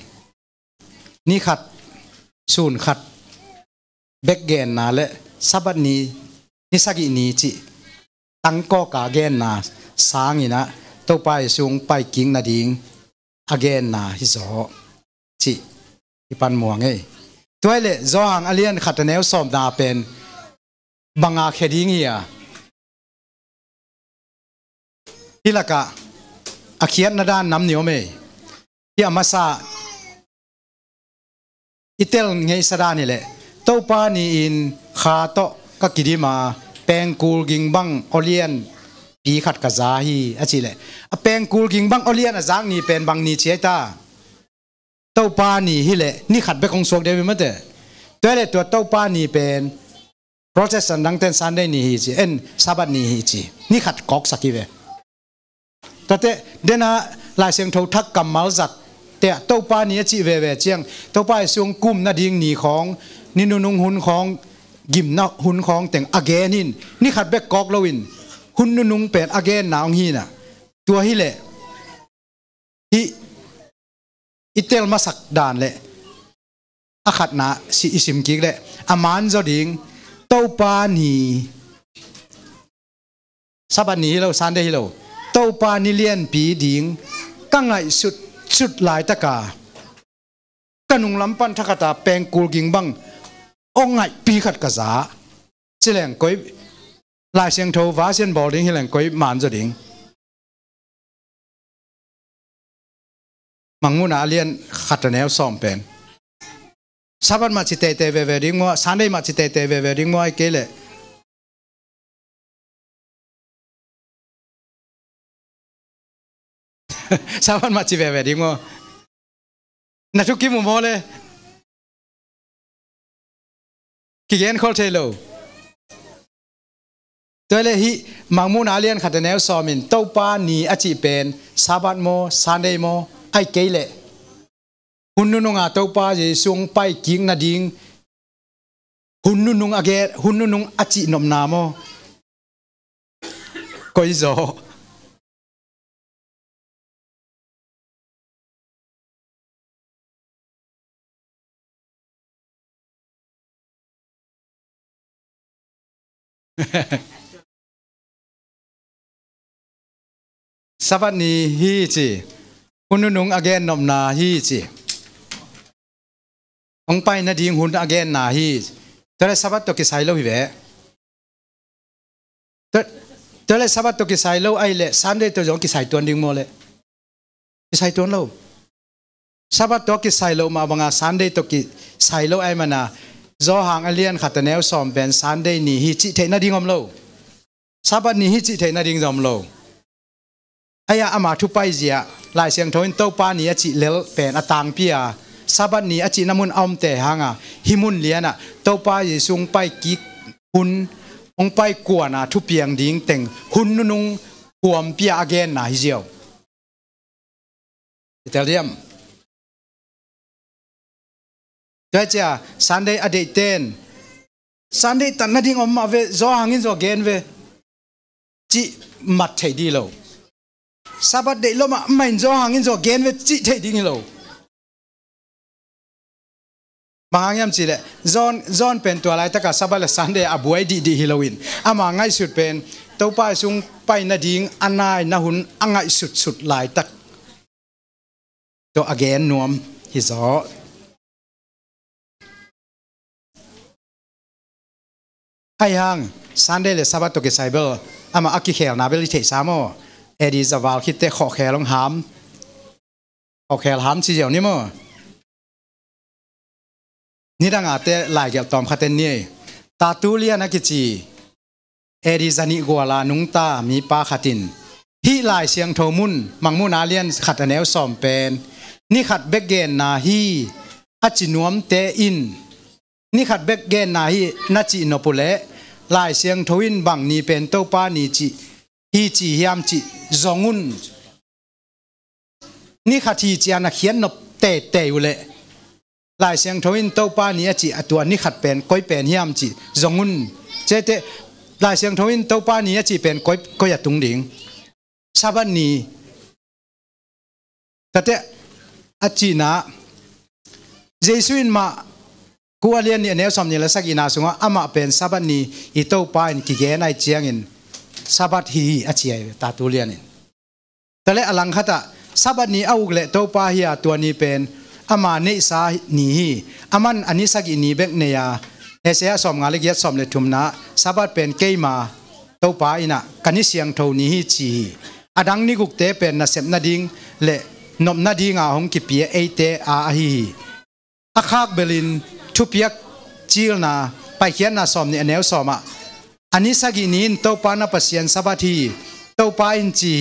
นี่ขัดสูนขัดเบกเกนนาและสับนีนิสักินีจิตั้งก็กาเกนนาสางินะโตปาสุงไปกิงนาดิงอเกนนาฮิโซจิที่ปันม่วงเอตัวเล่จอหังอเลียนขัดแนวสอบนาเป็นบังอาเคดิงเฮียที่ละกะอาเขียนนาดานน้ำเหนียวเมย์ที่อามาซาอิเตลไงสดานี่แหละโตปานีอินขาโตก็กิดิมาแปงกูลกิงบังอเลียนปีขัดกะซาฮีอาจิเล่แปงกูลกิงบังอเลียนอาจางนี่เป็นบังนี่เชียตาเต้าปานี่ฮิเลนี่ขัดไปของสวกเดวิมเตตัวเลตัวเต้าปานี่เป็น process ดังเต้นซันได้นี่ฮิจิซาบัดนี่ฮิจินี่ขัดกอกสักกี่เวแต่เดน่าลายเสียงโททักกำมัลจัดแต่เต้าปานี่จิเวเจียงเต้าปาสวงกุมนาดิ่งนี่ของนินุงหุ่นของกิมนาหุ่นของแต่งอเกนินนี่ขัดไปกอกลวินหุ่นนุงเป็นอเกนนาองฮีน่ะตัวฮิเลฮิอิเตลมาสักดานเลยอาขัดนะสิอิสิมกิกเลยอามันจอดิงโตปานีซาบันนีเราซันเดฮิโลโตปานีเลียนปีดิงกังไงสุดหลายตะกากันุงลำปันทักตาแปงกูลกิงบังองไงปีขัดกะซาเจริญก้อยลายเสียงโทวาเซียนบอลดิงเฮลังก้อยมันจอดิงมังมุนาเลียนขัดแนวซ้อมเป็นซาบันมาจิเตเตเวเวริงมัวซันเดย์มาจิเตเตเวเวริงมัวไอเกเลซาบันมาจิเวเวริงมัวนัทุกิมุโมเลยกิเกนคอลเทโลตัวเลหิมังมุนาเลียนขัดแนวซ้อมินโตปานีอจิเป็นซาบันโมซันเดย์โมไอเกเลหุ่นนุงอาเต้าป้าเจสุงไปกิงนาดิงหุ่นนุงอาเกตหุ่นนุงอาจินมนามอก็อิโซสวัสดีฮีจีหุ่นนุงอาเกนนมนาฮีจีองไปนาดิงหุ่นอาเกนนาฮีแต่ละสวัสดิ์ตัวกิไซโลฮิเว ตัวเลยsabat to kisai lo ai le Sunday to jong kisai tuan ding mo le kisai tuan lo sabat to kisai lo ma banga Sunday to kisai lo ai mana zo hang alien khatanel som ben Sunday ni hi chi the na ding om lo sabat ni hi chi the na ding jom lo aya ama thu pai zia lai siang thoin to pa ni chi lel pen atang pia sabat ni achi namun om te hanga himun liana to pa yesung pai ki hun ong pai kwa na thu piang ding teng hun nung kuam pia again na hi ziaw italiam Gaja Sunday ade ten Sunday tan na ding om ave zo hangin zo gen ve chi mat thei di lo sabat de lo ma main zo hangin zo gen ve chi thei ding lo bangam chi le zon pen to lai ta ka sabat le Sunday abuai di Halloween ama ngai sut pen to pa sung pai na ding anai na hun angai sut lai tak to again nuam hi zo hai hang Sunday le sabat to ke saibel ama aki khel na beli thei samo edi zawal khit te kho khelong ham kho khel ham chi jaw ni mo ni danga te lai gel tom khaten ni ta tu lia na ki chi edi zani gwala nung ta mi pa khatin hi lai siang thomun mangmun alian khat aneu som pen ni khat bek gen na hi achinuam te in ni khat bek gen na hi na chi no pule lai siang thoin bang ni pen to pa ni chi hi chi hiam chi zongun ni khathi chi ana khian nop te ule lai siang thoin to pa ni chi atwa ni khat pen koi pen hiam chi zongun chete lai siang thoin to pa ni chi pen koi atung ding saban ni tate achina jesuin ma kualian ni anel som ni la sakina sunga ama pen sabat ni ito pa in ki ge nai chiang in sabat hi achiai ta tulian in tale alang khata sabat ni au le to pa hi a to ni pen ama nei sa ni hi aman ani sagi ni bek ne ya esia som nga le giat som le thumna sabat pen keima to pa ina kani siang tho ni hi chi adang ni guk te pen na sep na ding le nom na ding a hong ki pia e te a hi akhak belin thupiak chil na pai khian na som ni anel soma ani sagi nin to pa na pasian sabathi to pa in chi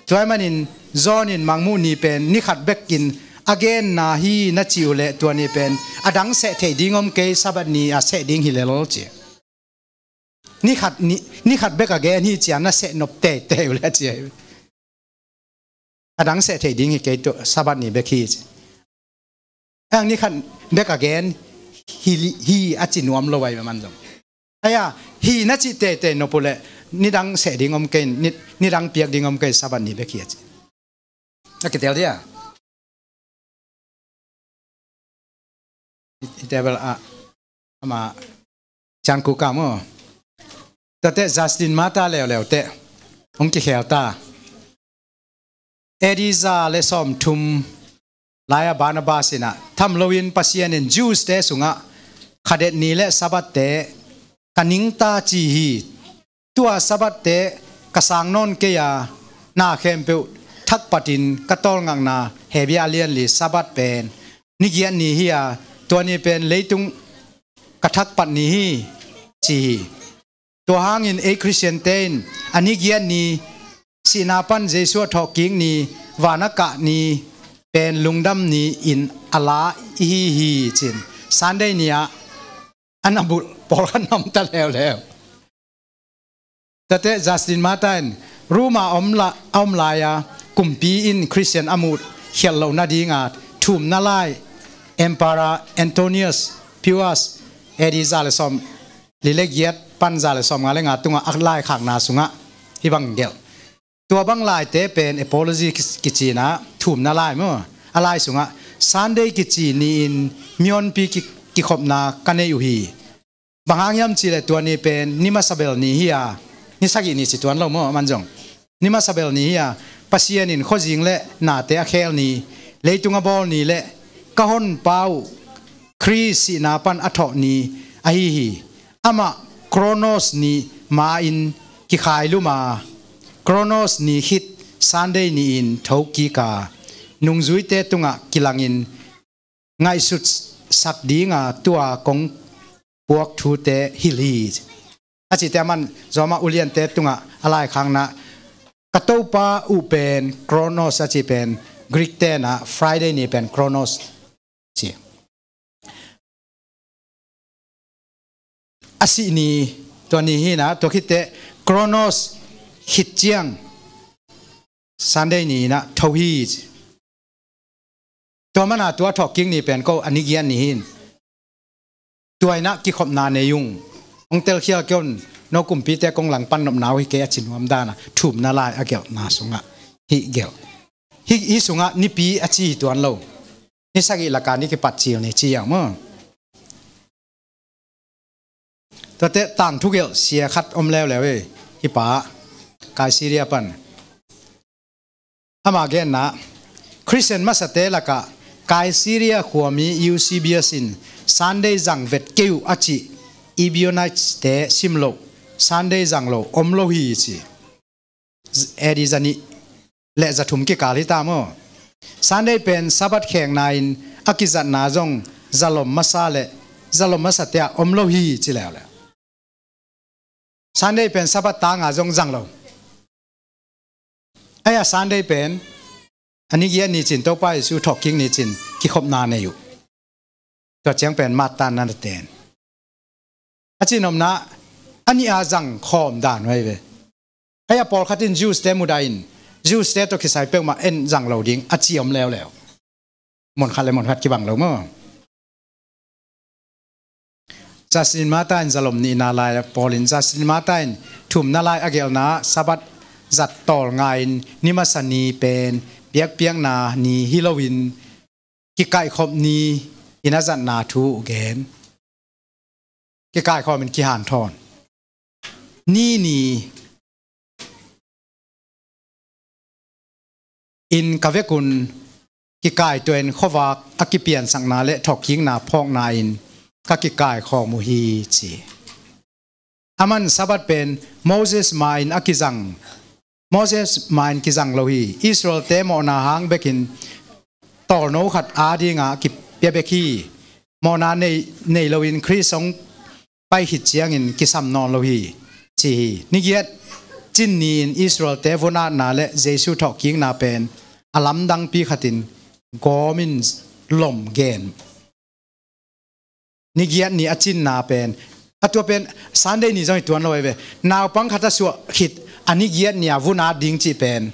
toimanin zon in mangmu ni pen ni khat bek in again na hi na chiule to ni pen adang se thei dingom ke sabat ni a se ding hi lelol chi ni khat bek again hi chian na se nop te ule chi adang se thei ding hi ke to sabat ni bek hi ang ni khat bek again hi achinuam lo wai man jong aya hi na chi te no pole ni dang se ding om ken ni dang piak ding om ke saban ni be khiach na ke tel dia itebel ama chan ku ka mo tate Justin mata le te ong ki khelta ediza le som thum Laya Barnabasina tham loin pasian in Jews te sunga khadet ni le sabat te kaning ta chi hi tua sabat te kasang non ke ya na khem pe thak patin katol ngang na hebia lian li sabat pen ni gian ni hi ya to ni pen leitung kathak pat ni hi chi to hang in a Christian ten ani gian ni sinapan Jesu thoking ni wanaka ni pen lungdam ni in ala hi chin Sunday nia anabul polkan nam ta lew tate Justin Martin ruma omla ya kumpi in Christian amut hello na dinga thum na lai Emperor Antonius Pius edizalesom lilegiat panzalesom ngale nga tunga aklai khak na sunga hibangelตัวบางลายเตเป็น apology กิจีนะถุมนาลายมั้งอะไรสุงะ Sunday กิจีนี่มีอนปีกิขบนากันอยู่ฮีบางอย่างจีเลยตัวนี้เป็นนิมาซาเบลนี่ฮียนี่สักอย่างนี่สิตัวนั้นเรามั้งมันจงนิมาซาเบลนี่ฮียปัสยานินข้อจริงเลยนาเตะเคลนี่เลยตุงบอลนี่เลยกะฮอนเป้าคริสนาปันอัฐนี่ไอฮีอามาโครโนสนี่มาอิน ki khai luma Kronos ni hit Sunday ni in thoki ka nungzui te tunga kilangin ngai sut sak dinga tua kong puak thu te hili achi te man zoma ulian te tunga alai khang na katopa u pen Kronos achi pen Greek te na Friday ni pen Kronos chi asi ni to ni hi na to khite Kronos hit chiang Sunday ni na thohi to mana tua talking ni pen ko anigian ni hin tuai na ki khop na ne yung ong tel khia kyon no kumpi te kong lang pan nom naw hi ke chinwam da na thum na lai agel na sunga hi gel hi sunga ni pi achi tuan lo ni sagi laka ni ki pat chiu ni chi yang mo to te tang thu gel sia khat om lew lew hi pa kai Syria pan ama gen na Christian masate laka kai Syria khuami UCBS in Sunday jang vet keu achi Ebionites te simlo Sunday jang lo omlo hi chi edi jani le zathum ki kali ta mo Sunday pen sabat kheng nain akizat na jong zalom masale zalom masate omlo hi chi le Sunday pen sabat ta nga jong jang lo aya Sunday pen ani gia ni chin to pa su talking ni chin ki khop na ne yu to chang pen ma tan nan ten achi nom na ani a jang khom dan wai ve aya pol khatin Jews te mudain Jews te to ki sai pe ma en jang lo ding achi om lew lew mon khale mon hat ki bang lo mo jasin ma tan zalom ni na lai polin jasin ma tan thum na lai agel na sabat zat tol ngain nimasani pen biak piang na ni Halloween ki kai khop ni inazat na thu again ki kai khop min ki han thon ni in kavekun ki kai tuen khowak akipian sang na le thoking na phok na in ka ki kai kho mu hi chi aman sabat pen Moses main akizang Moses main kizang lohi Israel te mo na hang bekin tor no khat adi nga ki pe beki mo na nei loin Christong pai hit chiang in kisam non lohi chi ni giat chin ni in Israel te vona na le Jesu talking na pen alam dang pi khatin gomin lom gen ni giat ni achin na pen atwa pen Sunday ni joi tuan loi ve naw pang khata su hit ani giat nia vuna ding chi pen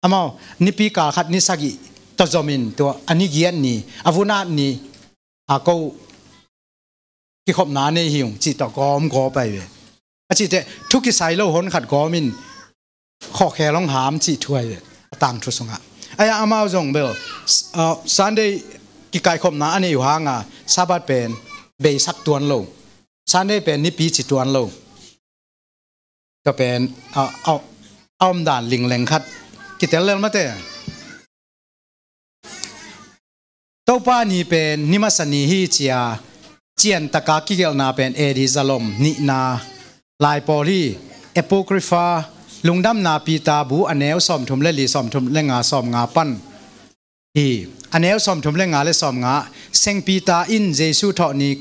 amao nipi ka khat ni sagi to zomin to ani giat ni avuna ni a ko ki khop na ne hiung chi to gom go pai ve achi te thuki sai lo hon khat gomin kho khe long ham chi thuai ve tang thu sunga aya amao jong bel Sunday ki kai khop na ani yu hanga sabat pen be sak tuan lo Sunday pen nipi chi tuan loก็เป็นเอาด่านลิงแหลงคัดกิเตลเลนมาเตะตัวป้านี่เป็นนิมัสนีฮีเจียเจียนตะกากิเกลนาเป็นเอดิซาลมนินาลายปอลีเอโปกริฟาลุงดำนาปีตาบูอันเนวสอมทุมเลลีสอมทุมเลงาสอมงาปั้นฮีอันเนวสอมทุมเลงาเลสอมงาเซงปีตาอินเจสุทอนิ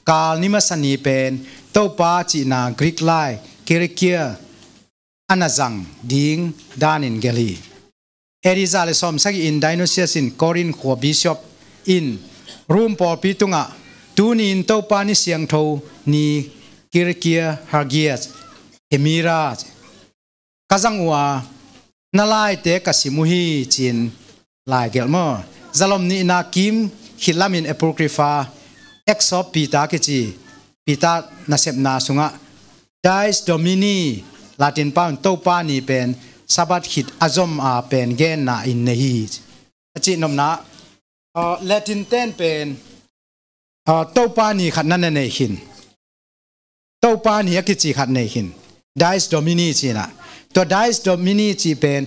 กาลนิมัสนีเป็นตัวป้าจีนากรีกไลเกเรเกียอันจังดิงดานินเกลีเอริซาเลสอมสักอินไดโนเซียสินคอรินขัวบิชอปอินรูมปอปีตุงะตูนินเต้าปานิเสียงโทนีเกเรเกียฮาร์เกียสเอมิราจกาจังวัวนาลายเตกัสิมุฮีจินลายเกลมอซาลอมนีนาคิมฮิลามินเอโปกริฟาเอ็กซอปปีตาเกจีปีตานาเซปนาสุงะไดส์โดมินีลาตินปานโตปานีเป็นสับัดขิดอจอมอาเป็นเกนนาอินเนฮีจินมนะลาตินเต้นเป็นโตปานีขัดนั่นเนหินโตปานีกิจิขัดเนหินไดส์โดมินีจีนะตัวไดส์โดมินีจีเป็น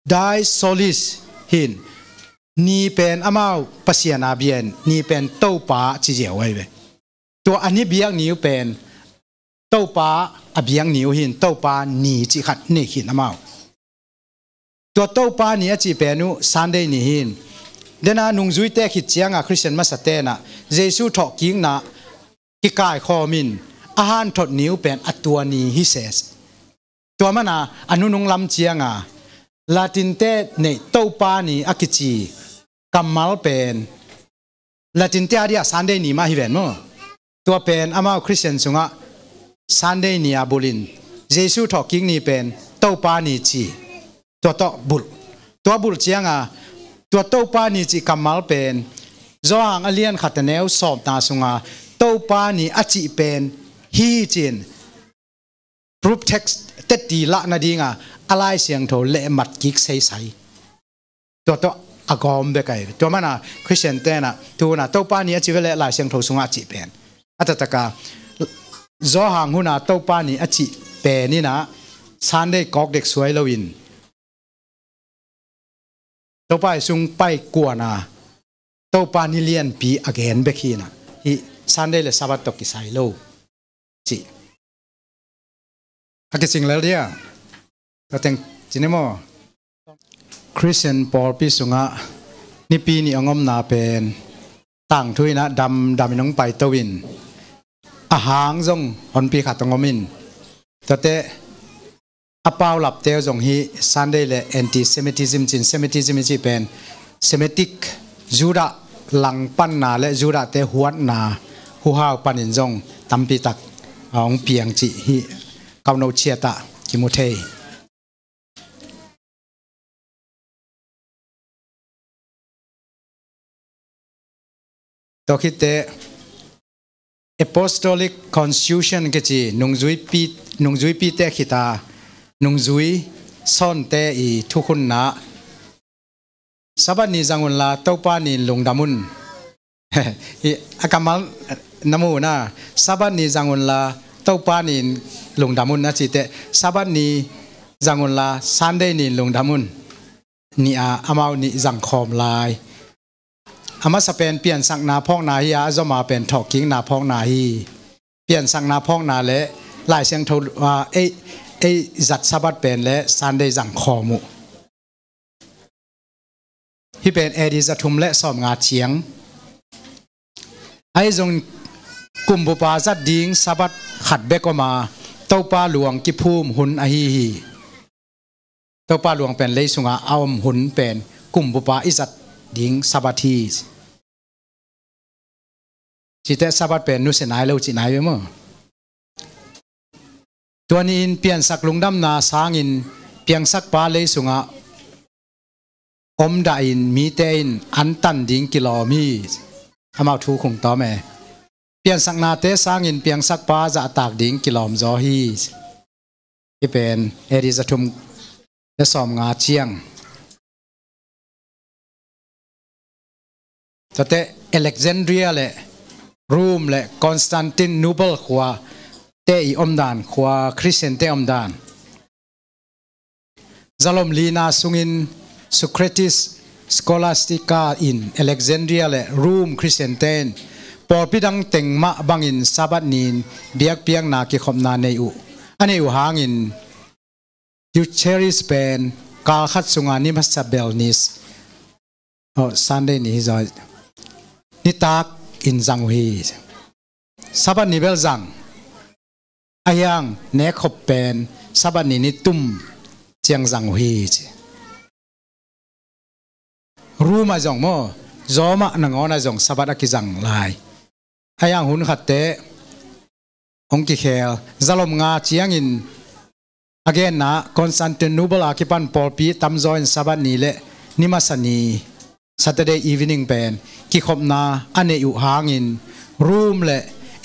ไดส์โซลิสหินนี่เป็นอามาวปัสยานาเบียนนี่เป็นโตปาจีเจียวไว้เว้ตัวอันนี้เบียงนิ้วเป็น เต้าป้าอเบียงหนิวหินเต้าป้าหนีจิขัดนี่หินอมาตัวเต้าป้านี่จีเป็นนุซันเดย์นี่หินเดน่านุงจุยเตะขิดเจียงคริสเตียนมาสเตนะเยซูถกกิ้งนะกิกายคอมินอาหารถดนิ้วเป็นอัตัวนี้ฮิเซสตัวมันอนุนุงลำเจียงลาตินเตในเต้าป้านี่อากิจีกัมมัลเป็นลาตินเตอเดียซันเดย์นี่มาฮิเวนมั้งตัวเป็นอามาคริสเตียนสุงะซันเดย์นี่อาบุลินเยซูถกกิ้งนี่เป็นเต้าป้านี่จีตัวโตบุลตัวบุลเจียงตัวเต้าป้านี่จีกัมมัลเป็นจางอเลียนขัดแนวสอบนาสุงะเต้าป้านี่อาจีเป็นฮีจิน proof text เต็ดดีละนาดีงะอะไรเสียงโถเละมัดกิกใส่ใส่ตัวโตอากอมเบกไอตัวมันคริสเตียนเต้นะตัวน่ะเต้าป้านี่อาจีเวลอะไรเสียงโถสุงะจีเป็นอัตตะกาจางหุนาเต้าป้านี่อาจีเป็นนี่นะซันได้กอกเด็กสวยลวินเต้าป้าสุงไปกวนเต้าป้านี่เลียนปีอเกนเบกีนะฮีซันได้เลยซาบัตตกิไซโลจีอากิสิงแล้วเดียก็แต่งจีนี่มั้งคริสเตียนปอลปีสุงะนี่ปีนี้องมนาเป็นต่างทุยนะดำน้องไปตวินอาหางจงหอนปีขัดตงมินแต่เตะอาเปาหลับเตวจงฮีซันได้เลยแอนตี้เซมิติซึมจินเซมิติซึมจีเป็นเซมิติกจูดาหลังปันนาและจูดาเตหัวนาหัวหาวปันินจงตั้มปีตักองเปียงจีฮีกำนเชียตะกิมุเทตัวคิดเตะ apostolic constitution ก็จีนุ่งจุยปีเตะขิตานุ่งจุยซ่อนเตะอีทุกคนนะสับนี้จังวนลาเต้าป้านี่ลงดามุนอากามัลน้ำมูนะสับนี้จังวนลาเต้าป้านี่ลงดามุนนะจีเตะสับนี้จังวนลาซันเดย์นี่ลงดามุนนี่อามาวนี่จังคอมลายอามาสเปนเปลี่ยนสังนาพองนาฮีอาจะมาเป็นถอกกิ้งนาพองนาฮีเปลี่ยนสังนาพองนาเละลายเสียงโทว่าเอจัดสะบัดเป็นและซันได้จังคอมุที่เป็นเอดิจะทุ่มและสอบงาเฉียงไอ้จงกลุ่มบุปผาจัดดิ้งสะบัดขัดเบกมาเต้าป้าหลวงกิภูมิหุนอหีเต้าป้าหลวงเป็นเลยสุงาเอาหุนเป็นกลุ่มบุปผาอิจัดดิ้งสะบัดทีจิตเตสะบัดเป็นนุสนายเลวจินายไปมั้งตัวนี้เปลี่ยนสักลุงดำนาสางินเปลี่ยนสักปลาเลยสุงะอมดาอินมีเตอินอันตันดิ้งกิโลมีอามาทูคงต่อแม่เปลี่ยนสักนาเตสางินเปลี่ยนสักปลาจะตากดิ้งกิโลมจอฮีที่เป็นเอริจะทุมและสอมงาเชียงแต่อเล็กซานเดรียและรูมและคอนสแตนติโนเปิลขวาเตอีอมดานขวาคริสเตียนเตอมดานซาลอมลีนาสุงินสุเครติสสโคลาสติกาอินอเล็กซานเดรียและรูมคริสเตียนเตนปอปิดังเต็งมะบังอินซาบัดนินเบียกเปียงนาคิขมนาเนอุอันนี้อุหางอินยูเชอริสเป็นกาขัดสุงานิมัสซาเบลนิสซันเดย์นี่จอยนิตากอินจังฮีสับนิเบลจังอายังเนคบเป็นสับนิตุมเจียงจังฮีรู้มาจงโมจอมาหนังอนาจงสับอักิจังลายอายังหุ่นขัดเตะองกิเคลจลมงาเจียงอินagain na Constantinople akipan polpi tamzoin sabat ni le nimasani Saturday evening pen ki khopna ane u hangin room le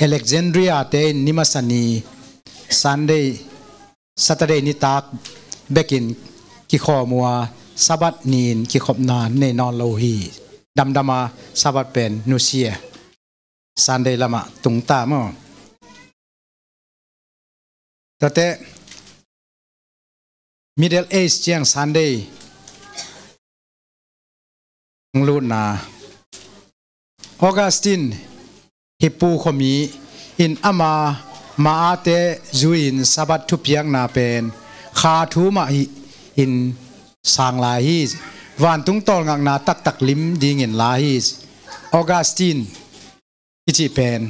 Alexandria te nimasani Sunday Saturday ni tak bekin ki khomwa sabat nin ki khopna ne non lo hi damdama sabat pen nusia Sunday lama tungta mo tate Middle Age เจียง Sunday ลูนา Augustine ฮิปูขมีอินอามา มาอาเตจูอินสับัดทุเปียงนาเป็นขาทูมาอินสางลาฮีวันตุงตอลงักนาตักตักลิมดิงินลาฮีออกัสตินอิจิเป็น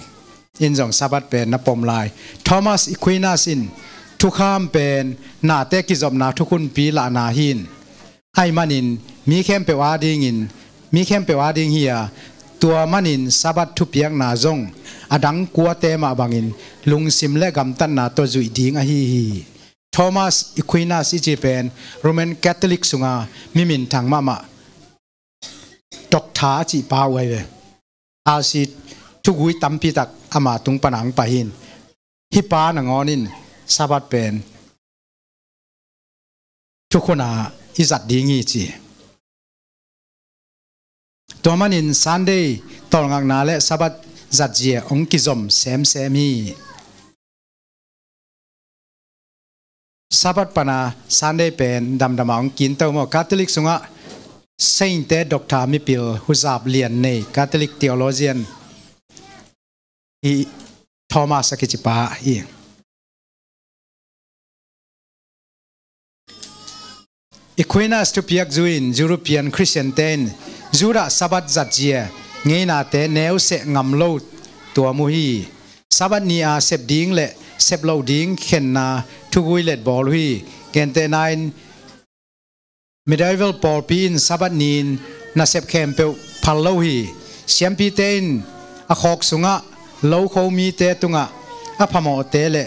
อินจงสับัดเป็นนปมลายทอมัสอิควินัสอินทุกข้ามเป็นนาเตกิจอมนาทุกคนปีละนาหินไอมันินมีเข้มเปวาดิงินมีเข้มเปวาดิงเฮียตัวมันินสับัดทุเปียงนาจงอดังกัวเตมาบังอินลุงซิมเลกัมตันนาตัวจุยดิงอฮีทอมัสอิควินัสอิจิเป็นโรมันคาทอลิกสุงามิมินทางมาดอกท้าจีปาไว้เลยอาศิทุกวิตัมพิตักอามาตุงปนังปะหินฮิปาหนังอนินสาบัดเป็นทุกคนอิจัดดีงี้จีตัวมันอินซันเดย์ตอนงักนาเลสาบัดจัดเจียองกิจอมเซมมีสาบัดปนาซันเดย์เป็นดำองกินเต้าหม้อคาทอลิกสุงะเซนเตด็อกเตอร์มิพิลฮุซาบเลียนในคาทอลิกเทโอโลเจียนอีทอมัสกิจิปาอีอีควินัสทุพิยักจูอินยูโรเปียนคริสเตียนเตนจูระสับัดจัดเจียเงยนาเตเนวเสงำโลตัวมุฮีสับัดนี้อาเสพดิ้งเละเสพโลดิ้งเข็นนาทุกวิเลตบอลฮีเกนเตนายmedieval Paul pin sabat nin na sep khem pe phal lo hi siam pi ten a khok sunga lo kho mi te tunga a phamo te le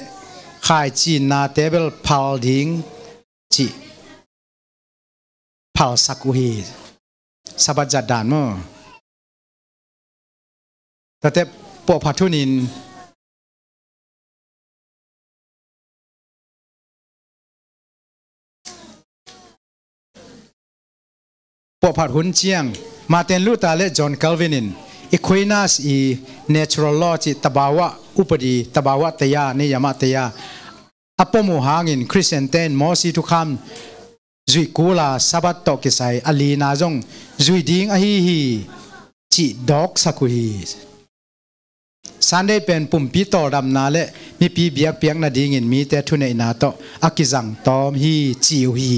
khai chin na table phal ding chi phal saku hi sabat jadan mo tate po phathuninพอผัดหุ่นเชียงมาเต็นลูตาเลจอห์นคัลวินินอีควินัสอีเนเชอรัลลอจิตบาวะอุปดีตบาวะเตียนิยามเตียอปโมหางินคริสเตียนเตนมอสีทุกคำจุยกูลาสับัตโตกิไซอลีนาจงจุยดิงอฮีจิดอกสักุฮีสันได้เป็นปุ่มปีโตดำนาเลมีปีเบียกเปียงนาดิงินมีแต่ทุนในนาโตอากิจังตอมฮีจิวฮี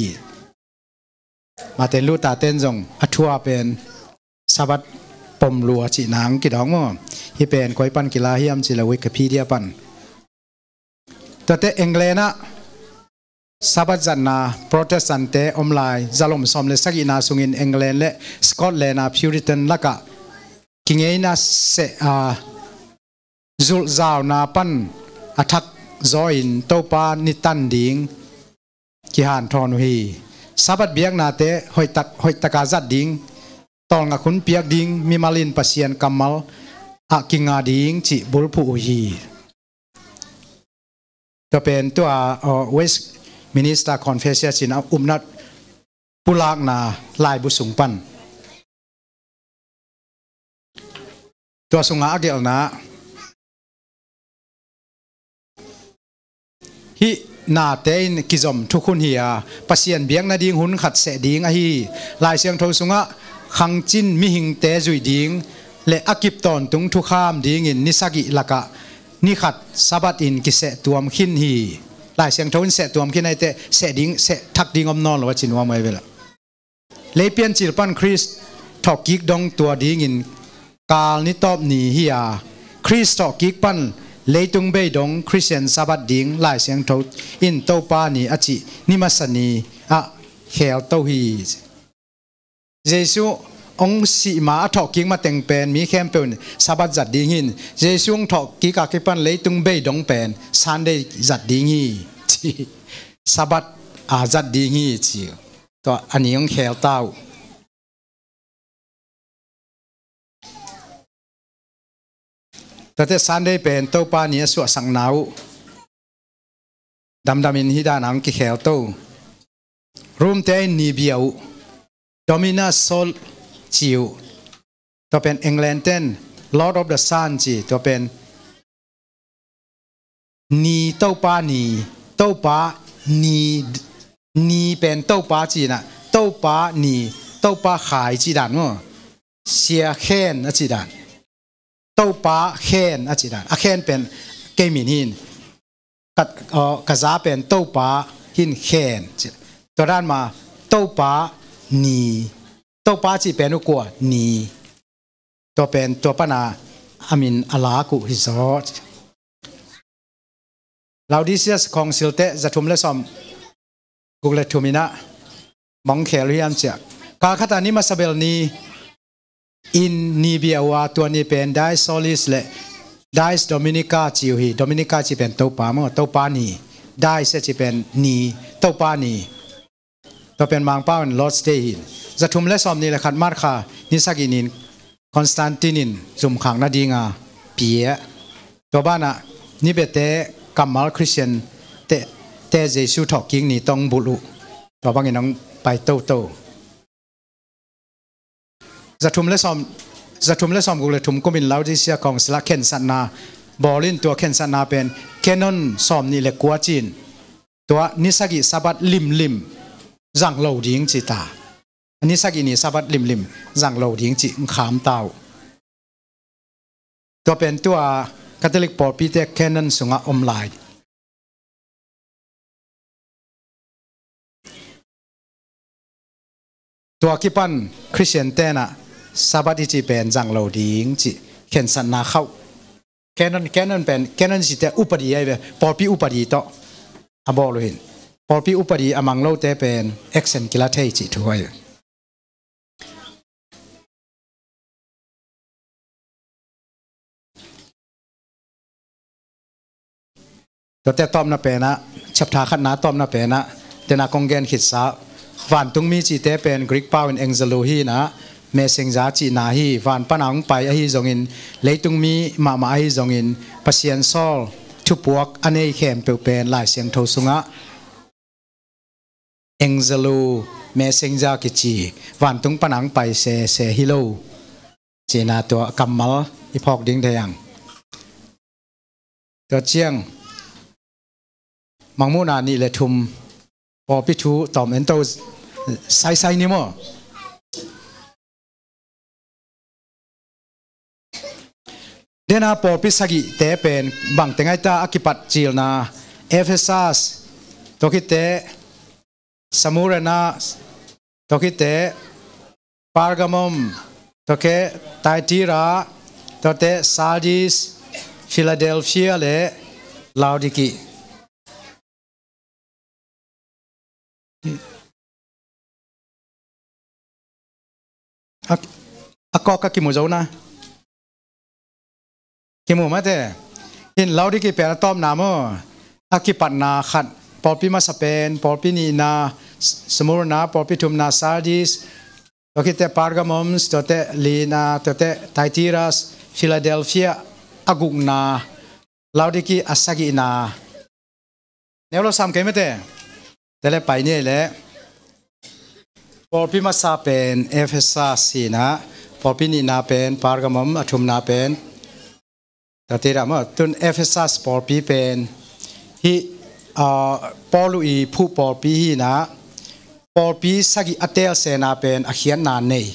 มาเต็นลูตาเต้นจงอัทัวเป็นสาบัดปมลัวจีนางกิดองมั้งฮีเป็นคอยปันกีฬาเฮียมจิลวิกพีเดียปันแต่เตอังกฤษนะสาบัดจันนาโปรเตสแตนต์อมไลจาลมสมเลสักอินาสุงินอังกฤษและสกอตแลนด์พิวริตันละกะกิงเอนะเสจุลจาวนาปันอัทักจอยน์โตปานิตันดิงกิฮานทอนุฮีสาบัดเบียกนาเตหอยตะกาจัดดิ้งตองกับคุณเปียกดิ้งมีมาลินปัสเซียนกัมมัลอากิงาดิ้งจิบุลผู้ฮีจะเป็นตัวเวสต์มินิสเตอร์คอนเฟสเซียสินนัดปุลากนาลายบุสุงปันตัวสุงอาเกลนาฮินาเตนกิจอมทุกคนเฮียปัสเซียนเบียงนาดิงหุ่นขัดเสดิงอฮีลายเสียงทงสุงะขังจินมิหิงเตจุยดิงและอากิบตอนตุงทุกข้ามดิงอินนิสกิละกะนิขัดสาบัดอินกิเสตัวมขินฮีลายเสียงทงเสตัวมขินไอเตเสดิงเสทักดิงอมนอนหรือว่าจินวามไว้เวลาเลเปียนจิลปันคริสทอกกิกดงตัวดิงอินกาลนิตอบนีฮียคริสทอกกิกปันเลยตุงเบยดงคริสเตียนสาบัดดิ้งลายเสียงทศอินโตปานีอจินิมัสนีอะเฮลโตฮีเยซูองสีมาถอกกิ้งมาแต่งเป็นมีแคมเปญสาบัดจัดดิ้งหินเยซูถอกกิ้งกักปันเลยตุงเบยดงเป็นซันเดย์จัดดิ้งฮีจีสาบัดอาจัดดิ้งฮีจีตัวอันนี้องเฮลเต้าแต่ที่สันได้เป็นโตปานี้สวดสังนาวดำอินฮิดานังกิเขลโตรูมเตนนีเบียวโดมินาโซลจิวตัวเป็นอังกฤษเต้น Lord of the Sun จีตัวเป็นนีโตปานีโตปานีเป็นโตปาจีนะโตปานีโตปาขายจีดันมั้งเสียเคนจีดันโตปาเคนอาจิดานอาเคนเป็นเกมินิน กษาเป็นเต้าป่าหินแขนตัวด้านมาเต้าป่านีเต้าป่าจีเป็นอุกัวนีตัวเป็นตัวปนาอามินอลากุฮิซอลาวดิเซียสของสิลเตจะทุ่มเลสอมกุเลทุมินะมองเขลฮิอัมเจกาคตานิมาสเบลนีอินนีเบียวาตัวนี้เป็นไดโซลิสเลไดส์โดมินิกาจิวฮีโดมินิกาจีเป็นเต้าป่ามั้งเต้าป่านีได้เสียจีเป็นนีเต้าป่านีตัวเป็นมังป้าเป็นลอสเตหินจะทุ่มเลสอมนี่แหละขัดมาร์คานิสกินินคอนสแตนตินินจุ่มขังนาดีงาเปียตัวบ้านอ่ะนี่เป็นเตกัมมัลคริสเตียนเตเจสูทอกกิ้งนี่ต้องบุลุตัวบางอย่างน้องไปโตจะทุ่มเลสอมกูเลยทุ่มก็มินลาวดิเซียของสลักเคนสันนาบอลินตัวเคนสันนาเป็นแคนนอนซอมนี่เล็กกว่าจีนตัวนิสกิสับัดลิมจังเหลาดิ้งจิตาอันนี้สักอินี่สับัดลิมจังเหลาดิ้งจิขามเต้าตัวเป็นตัวคาทอลิกปอปีเตแคนนอนสุงะอมไลน์ตัวกิปันคริสเตียนเตนะสับัดที่จีเป็นจังเหลาดิ้งจิเข็นสันนาเข้าแคนนอนเป็นแคนนอนจิเตอุปดีไอเวปอปีอุปดีโตอาบอลูหินพอพี่อุปดีอมังโลเตเป็นเอ็กเซนกิลาเทจิถวยตัวเตตอมนาเป็นนะฉับทาขันนาตอมนาเป็นนะเดนากงเกนขิดสาวันตุงมีจีเตเป็นกรีกปาวินเอ็งเซลูฮีนะเมเซงจาจีนาฮีวันปนังไปอหิจงอินเลยตุงมีมาอหิจงอินปัสยันซอลทุบวกอันนี้เข้มเปเป็นลายเสียงโทสุงะเอ็งเซลูเมเซงจากิจีวันตุงปนังไปเซฮิโลจีนาตัวกัมมัลอีพอกดิ้งเทียงตัวเชียงมังมูนานี่เลยทุมพอพิชูตอมเอ็นโตไซนี่มั้งเดน่าพอพิสกิเตเป็นบางแต่ไงตาอคิปัตจิลนาเอเฟซัสตัวคิเตสมุรนาตัวคิเตปาร์กามอมตัวเคไทติราตัวเตซาร์ดิสฟิลาเดลเฟียเลลาวดิกิก็กิมูเจ้านะกิมูมาเถอะเห็นเราที่กี่เป็นต้อมน้ำมั้งอากิปัตนาขัดปอปีมาสเปนปอปีนีนาสมุรนาปอปีทุมนาซาร์ดิสตัวที่เตปาร์กามอมตัวเตลีนาตัวเตไทติรัสฟิลาเดลเฟียอากุกนาเราที่กี่อาสกินาเนี่ยเราซ้ำกันไหมเถอะแต่ละไปเนี่ยแหละพอพิมาซาเป็นเอเฟซัสสีนะพอพินีนาเป็นปาร์กามอมอทุมนาเป็นแต่ที่เราว่าตุนเอเฟซัสพอพิเป็นฮีปอลุอีผู้ปอพิฮีนะปอพิสักิอัตเตลเซนาเป็นอาเขียนนานเนย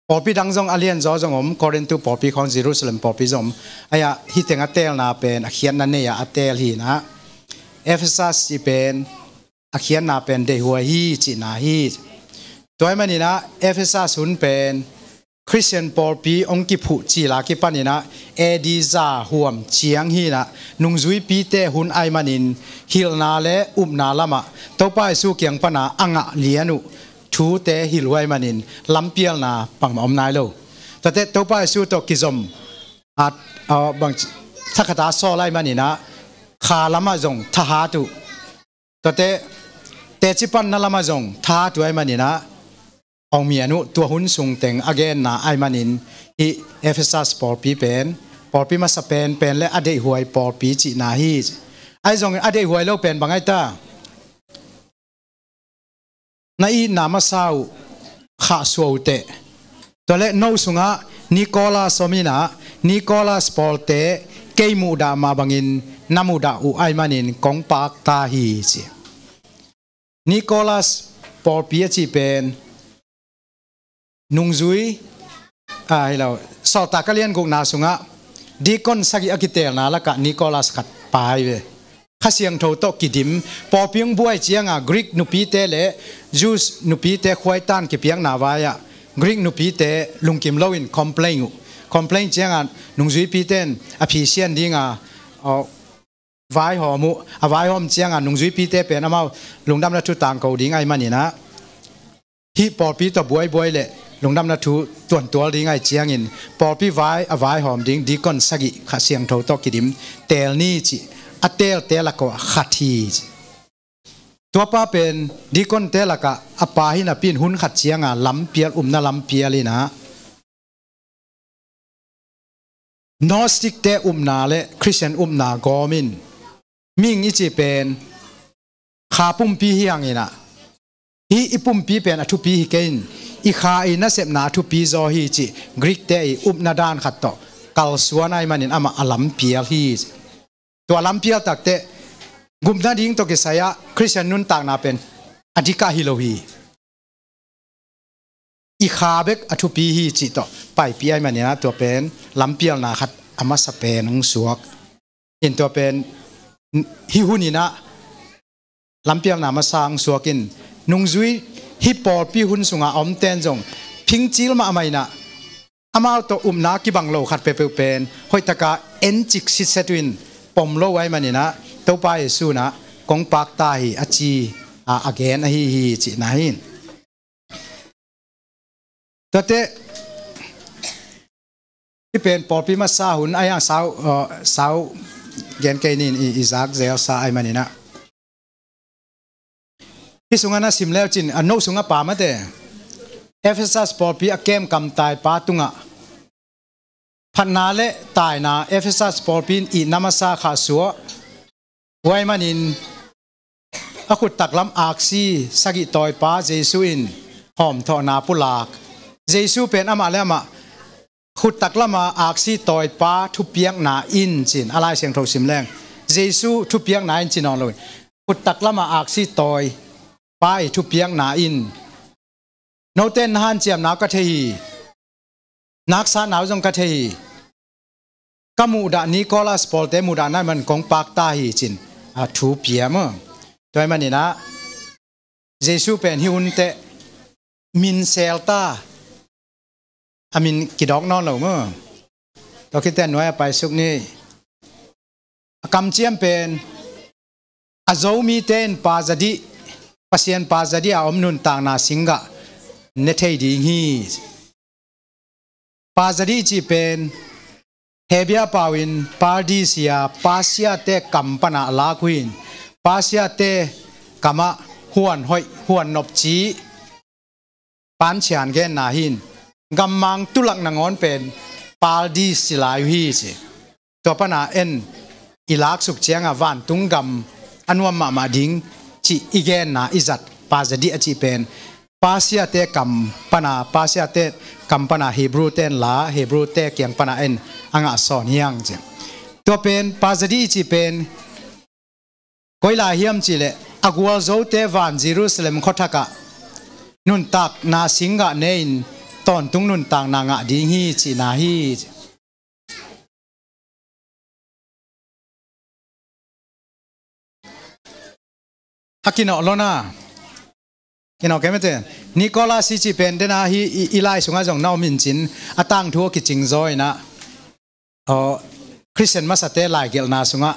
ปอพิดังจงอาเลียนจอจงอมคอรินตูปอพิของเยรูซาเล็มปอพิจงอายะฮิเตงอัตเตลนาเป็นอาเขียนนานเนยอัตเตลฮีนะเอเฟซัสเป็นอาเขียนนาเป็นเดหัวฮีจินาฮีตัวมันนี่นะเอเฟซัสหุ่นเป็นคริสเตียนปอลปีองกิพุจีลากิปันนี่นะเอดีซาห่วมเชียงฮีนะนุงซุยปีเตหุ่นไอมันนินฮิลนาเลอุบนาลามะตัวไปสู้เกียงปนาอ่างเลียนุทูเตฮิลไวมันนินลำเปียลนาปังอมนายโลแต่ตัวไปสู้ตัวกิจมบางสักตาโซไลมันนี่นะขาลามาจงทหาตุตัวเตจิปันนาลามาจงทหาตุไอมันนี่นะองมีอนุตัวหุ่นสูงเต็งอเกนนาไอมานินฮีเอเฟซัสปอลปีเป็นปอลปีมาสเปนเป็นและอเดหวยปอลปีจีนาฮีไอจงอเดหวยเราเป็นบางไอตาในนามาซาวขาสวเตตัวเล็กโนสุงะนิโคลัสมินานิโคลัสปอลเตเกยมูดามาบังอินนามูดาอุไอมานินกองปากตาฮีจีนิโคลัสปอลปีจีเป็นนุงซุยเราสอตากเลียนกุนาสุงะดีคอนสักอากิเตลนาละกะนิโคลัสขัดปายเว ข้าเสียงโทโตกิดิมปอเพียงบวยเจียงกรีกนุปีเตเลจูสนุปีเตควายตันกิเปียงนาวายกรีกนุปีเตลุงกิมโลวินคอมเพลงเจียงนุงจุยปีเตนอภิเชียนดิ้งวายหอมุวายหอมเจียงนุงจุยปีเตเป็นอามาลุงดำนัทุต่างเขาดิ้งไอมันนี่นะฮีปอปีตัวบวยเลลุงดำนัทุตัวดิ้งไอเจียงอินปอปีวายหอมดิ้งดีก่อนสกิข้าเสียงโทโตกิดิมเตลนี่จีอเตลก็ขัดทีตัวป้าเป็นดีคนเตลก็อปาหินาปินหุ่นขัดเชียงลำเปียลนาลำเปียลีนะนอสติกเตนาเลคริสเตียนนากอมินมิงอิจิเป็นขาปุ่มปีเฮียงอินะอีปุ่มปีเป็นอทุปีฮิเกนอีขาอินะเสพนาทุปีโซฮิจิกรีกเตนาดานขัดโตกัลสวนไอมันอินอามาลำเปียลีตัวลำเปียตักเตกุมนาดิ้งตัวกิสายะคริสเตียนนุนต่างนาเป็นอธิกาฮิโลฮีอีขาเบกอทุปีฮีจิโตไปปีไอมันเนี่ยตัวเป็นลำเปียนาขัดอามาสเปนงสวกอินตัวเป็นฮิฮุนินะลำเปียนามาสร้างสวกินนุงจุยฮิปอลปีหุนสุงาอมเตนจงพิงจิลมาอเมยนะอามาตัวนากิบังโลขัดเปเปเป็นหอยตะกาเอ็นจิกซิเซตุนปมโลไว้มันนี่นะตัวไปสู้นะกงปากตาฮีอาจีอาเกนฮีจีนะฮินตัวเตที่เป็นปอปีมาซาหุ่นไอ้ยังสาวเกนเกนินอิซักเซลซาไอ้มันนี่นะที่สุงานะสิมแล้วจินอันโนสุงาป่ามาเตเอฟเอซัสปอปีอาเกมกำตายป้าตุงะพันนาเลตายนาเอฟเอซัสปอลปินอีนามาซาขาสัวไว้มันอินอขุดตักลำอักซีสกิตอยป้าเจสุอินหอมทอนาปุลากเจสุเป็นอามาเลมาขุดตักลำมาอักซีตอยป้าทุเปียงนาอินจินอะไรเสียงโทรสิมแรงเจสุทุเปียงนาอินจินนอนเลยขุดตักลำมาอักซีตอยป้าทุเปียงนาอินโนเตนฮันเจียมนากะเทฮีนักษาหนาวจงกะเทฮีก็มูดานิโคลัสปอลเตมูดานั่นมันกงปากตาฮีจินทูเปียมตัวมันนี่นะเยซูเป็นฮิอุนเตมินเซลตาอามินกิดอกนอนเหล่ามั้งตัวคิดแต่หน่วยไปสุกนี้กำเจียมเป็นอาโจมีเตนปาจดีปัสยันปาจดีอมนุนต่างนาสิงกะเนเทดีฮีปาจดีจีเป็นเฮเบียปาวินปาดิเซียปาเซียเตกัมปนาลาควินปาเซียเตกัมะฮวนหอยฮวนนบจีปันเชียนเกนนาหินกัมมังตุลักนางอนเป็นปาดิสิลายฮีสิตัวปนาเอ็นอิลักสุกเจียงวันตุงกัมอันวมามาดิงจีอีเกนนาอิจัดปาจดีอจีเป็นปาเซียเตกัมปนาปาเซียเตกัมปนาฮีบรูเตนลาฮีบรูเตเกียงปนาเอ็นอังอาสอนยังจีตัวเป็นปาจดีจีเป็นก้อยลาเฮียมจีเลอกัวโจเตวันเยรูซาเล็มขทักะนุนตักนาสิงกะเนนตอนตุงนุนตักนางะดีฮีจีนาฮีอากินอลนากินอแกไม่เต้นนิโคลัสจีเป็นเดนาฮีอีไลสุงาจงนาวมินจินอาตังทัวกิจิงจอยนะคริสเตียนมาสเตลายเกลนาสุงะ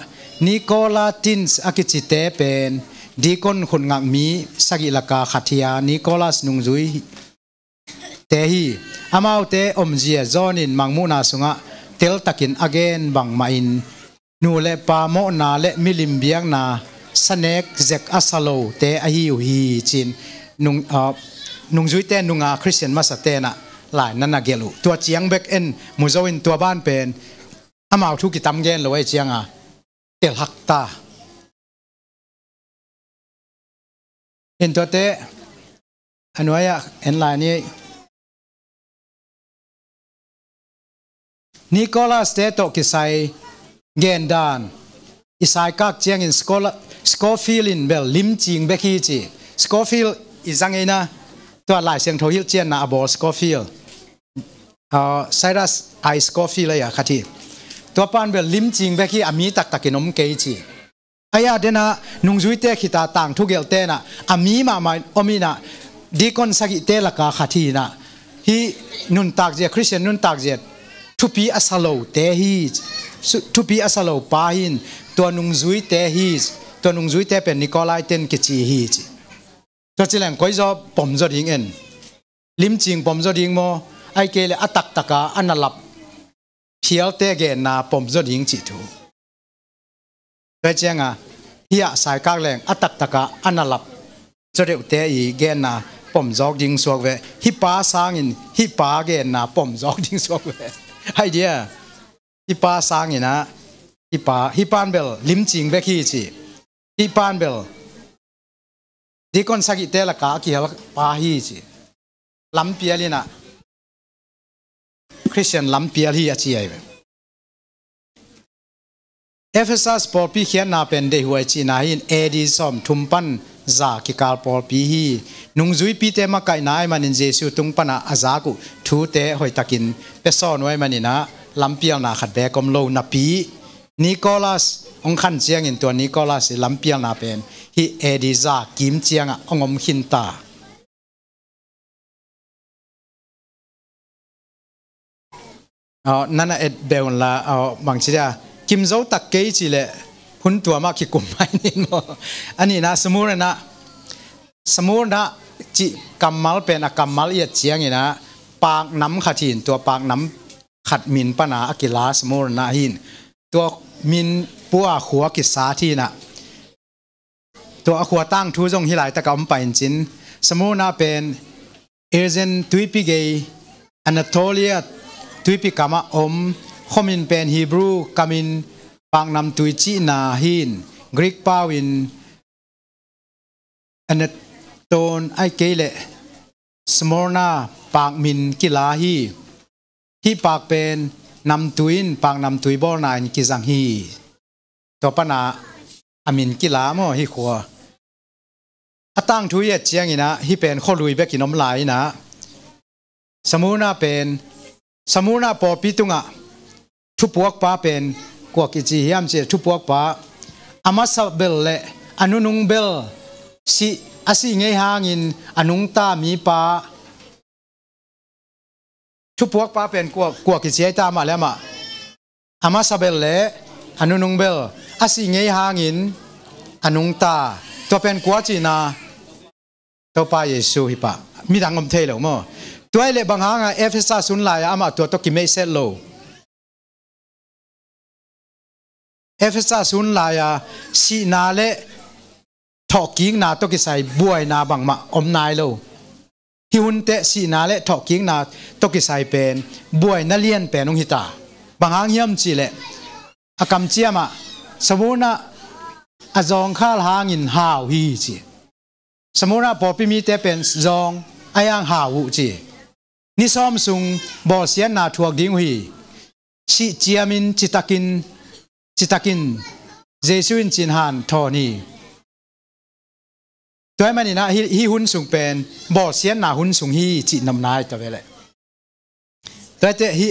นิโคลัสตินส์อากิจิเตเป็นดีคนคนงักมีสกิลกาขัดยานิโคลัสนุงจุยเตฮีอามาเตอมเจียจอนินมังมูนาสุงะเตลตักินอเกนบังมาอินนูเลปาโมนาเลมิลิมเบียงนาสเนกเซกอัสโลเตอฮิวฮีจินนุงจุยเตนุงาคริสเตียนมาสเตนะหลายนั่นนักเกลูตัวเจียงเบกเอ็นมุโซอินตัวบ้านเป็นอามาทุกิตำเกนเลยเจียงเตลฮักตาเห็นตัวเตอันนี้เห็นลายนี้นิโคลัสเตโตกิไซเกนดานอิไซกักเจียงอินสกอฟิลินเบลลิมจิงเบคีจีสกอฟิลอิจังไงนะตัวลายเสียงโทฮิลเจียนนะอบอลสกอฟิลไซรัสไอสกอฟิลเลยอะคัทีตัวปานเบลลิมจิงเบคีอามีตักกินมเกจี aya dena nungzui te khita tang thugel te na ami ma mai omina dikon sagi te laka khathi na hi nun tak je Christian nun tak je thupi asalo te hi thupi asalo pa hin to nungzui te hi to nungzui te pen Nikolai ten ki chi hi chi to chilang koi zo pom zo ding en lim ching pom zo ding mo ai ke le atak taka analap phial te ge na pom zo ding chi thu pe chenga hiya sai kak leng atak taka analap zo de te i ge na pom jok ding suak ve hi pa sang in hi pa ge na pom jok ding suak ve hai dia hi pa sang ina hi pan bel lim ching ve khi chi hi pan bel di kon sagi te la ka ki hal pa hi chi lam pialina Christian lam pial hi achi ai Ephesus Paul pi khian na pen de huai chi na hin edi som thumpan za ki kal Paul pi hi nungzui pi te ma kai nai manin Jesu tungpana azaku thu te hoi takin peson wai manina lam pial na khat be kom lo na pi Nicholas ong khan chiang in to Nicholas lam pial na pen hi edi za kim chiang ongom khin ta nana et beun la bang chiria kim zo tak ke chi le hun tua ma ki kum mai ni mo ani na samurna chi kamal pen a kamal ye chiang ina pak nam khathin to pak nam khat min pana akila samurna hin to min puwa khuwa ki sa thi na to akhwa tang thu jong hi lai ta kam pain chin samurna pen Asian tuipi ge Anatolia tuipi kama khomin pen Hebrew kamin pangnam tuichi na hin Greek pawin anaton ai kele Smyrna pak min kila hi pak pen nam tuin pangnam tui bol na in kizang hi to pana amin kila mo hi khwa atang thu ye chiang ina hi pen kholui be kinom lai na Samurna po pitunga thupuak pa pen kwa ki chi hiam che thupuak pa amasa bel le anunung bel si asi ngei hangin anung ta mi pa thupuak pa pen kwa ki chi ta ma le ma amasa bel le anunung bel asi ngei hangin anung ta to pen kwa chi na to pa Yesu hi pa mi dangom thei lo moตัวเลบางหางเอฟเอสซุนไลอามาตัวตกิไม่เสร็จโลเอฟเอสซุนไลสีนาเลถอกิ้งนาตกิใส่บวยนาบางมาอมนายโลฮิวุนเตสีนาเลถอกิ้งนาตกิใส่เป็นบวยนาเลียนเป็นองหิตาบางหางย่ำจีเลอากำเจียมาสมุนะอจองข้าหางินหาวฮีจีสมุนะพอพิมีเตเป็นจองอายังหาวจีนิสอมซุงบอเสียนาทวกดิ้งหีชิเจียมินจิตากินเจสุนจินฮันทอนีตัวมันนี่นะฮีหุนซุงเป็นบอเสียนาหุนซุงฮีจินำนายตัวเวลตัวเตฮี